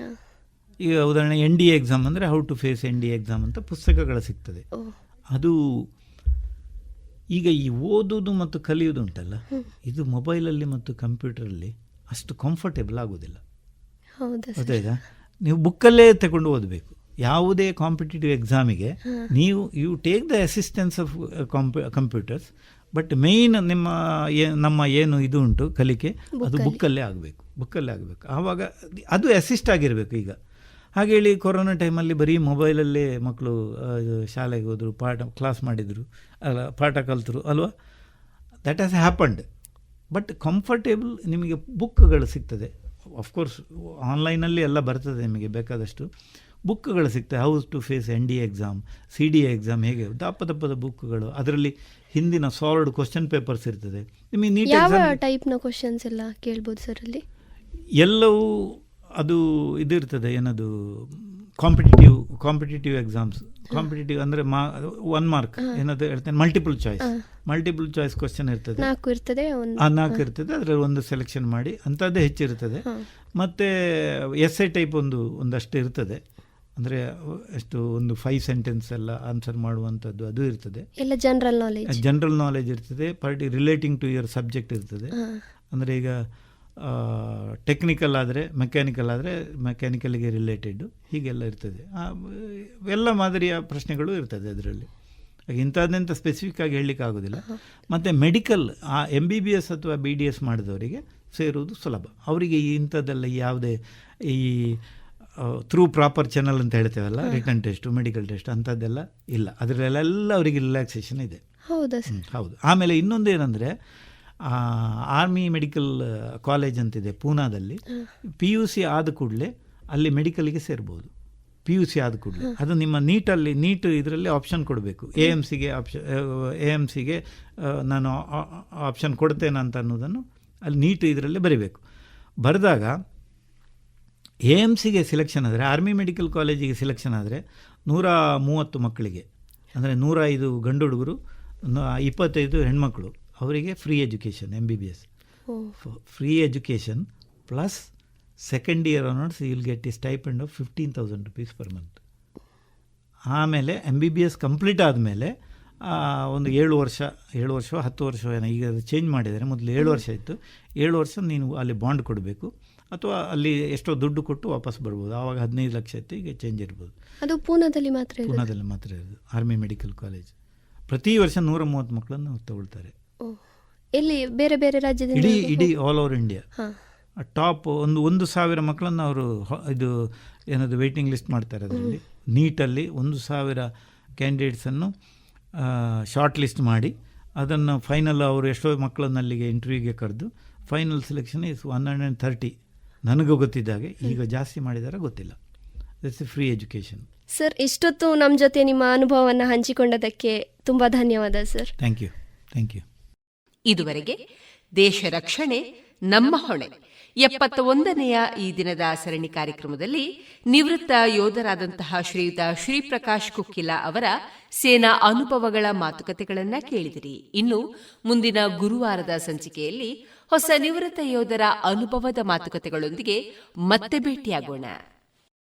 ಈಗ ಉದಾಹರಣೆ NDA ಎಕ್ಸಾಮ್ ಅಂದರೆ how to face NDA exam ಅಂತ ಪುಸ್ತಕಗಳು ಸಿಗ್ತದೆ. ಅದು ಈಗ ಈ ಓದೋದು ಮತ್ತು ಕಲಿಯೋದು ಉಂಟಲ್ಲ, ಇದು ಮೊಬೈಲಲ್ಲಿ ಮತ್ತು ಕಂಪ್ಯೂಟರಲ್ಲಿ ಅಷ್ಟು ಕಂಫರ್ಟೇಬಲ್ ಆಗೋದಿಲ್ಲ. ಗೊತ್ತಾಯ್ತಾ? ನೀವು ಬುಕ್ಕಲ್ಲೇ ತಗೊಂಡು ಓದಬೇಕು. ಯಾವುದೇ ಕಾಂಪಿಟೇಟಿವ್ ಎಕ್ಸಾಮಿಗೆ you take the assistance of computers, but main ನಮ್ಮ ಏನು ಇದು ಉಂಟು ಕಲಿಕೆ, ಅದು ಬುಕ್ಕಲ್ಲೇ ಆಗಬೇಕು. ಆವಾಗ ಅದು ಅಸಿಸ್ಟ್ ಆಗಿರಬೇಕು. ಈಗ ಹಾಗೆ ಹೇಳಿ ಕೊರೋನಾ ಟೈಮಲ್ಲಿ ಬರೀ ಮೊಬೈಲಲ್ಲೇ ಮಕ್ಕಳು ಶಾಲೆಗೆ ಹೋದರು, ಕ್ಲಾಸ್ ಮಾಡಿದರು, ಪಾಠ ಕಲಿತರು ಅಲ್ವಾ. That has happened. But comfortable ನಿಮಗೆ ಬುಕ್ಗಳು ಸಿಗ್ತದೆ. ಅಫ್ಕೋರ್ಸ್ ಆನ್ಲೈನಲ್ಲಿ ಎಲ್ಲ ಬರ್ತದೆ, ನಿಮಗೆ ಬೇಕಾದಷ್ಟು ಬುಕ್ಗಳು ಸಿಗ್ತವೆ. How to face NDA exam, CDA exam, ಹೇಗೆ ದಪ್ಪದ ಬುಕ್ಗಳು. ಅದರಲ್ಲಿ ಹಿಂದಿನ ಸಾಲ್ವ್ಡ್ ಕ್ವಶನ್ ಪೇಪರ್ಸ್ ಇರ್ತದೆ. ನಿಮಗೆ ನೀಟ್ ಯಾವ ಟೈಪ್ನ ಕ್ವಶನ್ಸ್ ಎಲ್ಲ ಕೇಳ್ಬೋದು ಸರ್ ಅಲ್ಲಿ? ಎಲ್ಲವೂ ಅದು ಇದಿರ್ತದೆ, ಏನದು ಕಾಂಪಿಟೇಟಿವ್ ಎಕ್ಸಾಮ್ಸ್. ಕಾಂಪಿಟೇಟಿವ್ ಅಂದರೆ 1 ಮಾರ್ಕ್ ಏನದು ಹೇಳ್ತೇನೆ, ಮಲ್ಟಿಪಲ್ ಚಾಯ್ಸ್ ಕ್ವಶನ್ ಇರ್ತದೆ. 4 ಇರ್ತದೆ. ಅದರಲ್ಲಿ ಒಂದು ಸೆಲೆಕ್ಷನ್ ಮಾಡಿ ಅಂಥದ್ದೇ ಹೆಚ್ಚಿರ್ತದೆ. ಮತ್ತು essay ಟೈಪ್ ಒಂದಷ್ಟು ಇರ್ತದೆ. ಅಂದರೆ ಎಷ್ಟು ಒಂದು 5 ಸೆಂಟೆನ್ಸ್ ಎಲ್ಲ ಆನ್ಸರ್ ಮಾಡುವಂಥದ್ದು ಅದು ಇರ್ತದೆ. ಎಲ್ಲ ಜನರಲ್ ನಾಲೆಜ್ ಇರ್ತದೆ. ರಿಲೇಟಿಂಗ್ ಟು ಯುವರ್ ಸಬ್ಜೆಕ್ಟ್ ಇರ್ತದೆ. ಅಂದರೆ ಈಗ ಟೆಕ್ನಿಕಲ್ ಆದರೆ ಮೆಕ್ಯಾನಿಕಲ್ಗೆ ರಿಲೇಟೆಡ್ಡು ಹೀಗೆಲ್ಲ ಇರ್ತದೆ. ಎಲ್ಲ ಮಾದರಿಯ ಪ್ರಶ್ನೆಗಳು ಇರ್ತದೆ ಅದರಲ್ಲಿ. ಇಂಥದ್ದೆಂಥ ಸ್ಪೆಸಿಫಿಕ್ ಆಗಿ ಹೇಳಲಿಕ್ಕೆ ಆಗೋದಿಲ್ಲ. ಮತ್ತು ಮೆಡಿಕಲ್ MBBS ಅಥವಾ BDS ಮಾಡಿದವರಿಗೆ ಸೇರುವುದು ಸುಲಭ. ಅವರಿಗೆ ಇಂಥದ್ದೆಲ್ಲ ಯಾವುದೇ ಈ ಥ್ರೂ ಪ್ರಾಪರ್ ಚಾನಲ್ ಅಂತ ಹೇಳ್ತೇವಲ್ಲ, ರಿಟರ್ನ್ ಟೆಸ್ಟು, ಮೆಡಿಕಲ್ ಟೆಸ್ಟ್ ಅಂಥದ್ದೆಲ್ಲ ಇಲ್ಲ. ಅದರಲ್ಲೆಲ್ಲ ಅವರಿಗೆ ರಿಲ್ಯಾಕ್ಸೇಷನ್ ಇದೆ. ಹೌದು. ಆಮೇಲೆ ಇನ್ನೊಂದು ಏನಂದರೆ, ಆರ್ಮಿ ಮೆಡಿಕಲ್ ಕಾಲೇಜ್ ಅಂತಿದೆ ಪೂನಾದಲ್ಲಿ. PUC ಆದ ಕೂಡಲೇ ಅಲ್ಲಿ ಮೆಡಿಕಲ್ಗೆ ಸೇರ್ಬೋದು. PUC ಆದ ಕೂಡಲೇ ಅದು ನಿಮ್ಮ ನೀಟ್ ಇದರಲ್ಲಿ ಆಪ್ಷನ್ ಕೊಡಬೇಕು. AMCಗೆ ನಾನು ಆಪ್ಷನ್ ಕೊಡ್ತೇನೆ ಅಂತ ಅನ್ನೋದನ್ನು ಅಲ್ಲಿ ನೀಟ್ ಇದರಲ್ಲಿ ಬರೀಬೇಕು. ಬರೆದಾಗ AMCಗೆ ಸಿಲೆಕ್ಷನ್ ಆದರೆ, ಆರ್ಮಿ ಮೆಡಿಕಲ್ ಕಾಲೇಜಿಗೆ ಸಿಲೆಕ್ಷನ್ ಆದರೆ 130 ಮಕ್ಕಳಿಗೆ, ಅಂದರೆ 105 ಗಂಡು ಹುಡುಗರು, 25 ಹೆಣ್ಮಕ್ಳು, ಅವರಿಗೆ free education. MBBS free education plus second year honours you will get a stipend of 15,000 rupees per month. ಆಮೇಲೆ MBBS ಕಂಪ್ಲೀಟ್ ಆದಮೇಲೆ ಒಂದು 7 ವರ್ಷ 10 ವರ್ಷ ಏನೋ, ಈಗ ಅದು ಚೇಂಜ್ ಮಾಡಿದ್ದಾರೆ, ಮೊದಲು 7 ವರ್ಷ ಇತ್ತು, 7 ವರ್ಷ ನೀನು ಅಲ್ಲಿ ಬಾಂಡ್ ಕೊಡಬೇಕು ಅಥವಾ ಅಲ್ಲಿ ಎಷ್ಟೋ ದುಡ್ಡು ಕೊಟ್ಟು ವಾಪಸ್ ಬರ್ಬೋದು. ಆವಾಗ 15 ಲಕ್ಷ ಇತ್ತು, ಈಗ ಚೇಂಜ್ ಇರ್ಬೋದು. ಅದು ಪೂನಾದಲ್ಲಿ ಮಾತ್ರ ಇರೋದು ಆರ್ಮಿ ಮೆಡಿಕಲ್ ಕಾಲೇಜ್. ಪ್ರತಿ ವರ್ಷ 130 ಮಕ್ಕಳನ್ನು ತಗೊಳ್ತಾರೆ. ಎಲ್ಲಿ ಬೇರೆ ಬೇರೆ ರಾಜ್ಯದಿಂದ ಇಡೀ ಆಲ್ ಓವರ್ ಇಂಡಿಯಾ. ಟಾಪ್ 1,000 ಮಕ್ಕಳನ್ನು ಅವರು ಇದು ಏನದು ವೆಯ್ಟಿಂಗ್ ಲಿಸ್ಟ್ ಮಾಡ್ತಾರೆ. ಅದರಲ್ಲಿ ನೀಟಲ್ಲಿ 1,000 ಕ್ಯಾಂಡಿಡೇಟ್ಸನ್ನು ಶಾರ್ಟ್ ಲಿಸ್ಟ್ ಮಾಡಿ ಅದನ್ನು ಫೈನಲ್ ಅವರು ಎಷ್ಟೋ ಮಕ್ಕಳನ್ನು ಅಲ್ಲಿಗೆ ಇಂಟರ್ವ್ಯೂಗೆ ಕರೆದು ಫೈನಲ್ ಸೆಲೆಕ್ಷನ್ ಇಸ್ 130. ನನಗೂ ಗೊತ್ತಿದ್ದಾಗೆ, ಈಗ ಜಾಸ್ತಿ ಮಾಡಿದಾರೆ ಗೊತ್ತಿಲ್ಲ. That's A free education. Sir, ಇಷ್ಟೊತ್ತು ನಮ್ಮ ಜೊತೆ ನಿಮ್ಮ ಅನುಭವವನ್ನು ಹಂಚಿಕೊಂಡದಕ್ಕೆ ತುಂಬ ಧನ್ಯವಾದ ಸರ್. Thank you. ಇದುವರೆಗೆ ದೇಶ ರಕ್ಷಣೆ ನಮ್ಮ ಹೊಣೆ 71ನೆಯ ಈ ದಿನದ ಸರಣಿ ಕಾರ್ಯಕ್ರಮದಲ್ಲಿ ನಿವೃತ್ತ ಯೋಧರಾದಂತಹ ಶ್ರೀಯುತ ಶ್ರೀಪ್ರಕಾಶ್ ಕುಕ್ಕಿಲ ಅವರ ಸೇನಾ ಅನುಭವಗಳ ಮಾತುಕತೆಗಳನ್ನು ಕೇಳಿದಿರಿ. ಇನ್ನು ಮುಂದಿನ ಗುರುವಾರದ ಸಂಚಿಕೆಯಲ್ಲಿ ಹೊಸ ನಿವೃತ್ತ ಯೋಧರ ಅನುಭವದ ಮಾತುಕತೆಗಳೊಂದಿಗೆ ಮತ್ತೆ ಭೇಟಿಯಾಗೋಣ.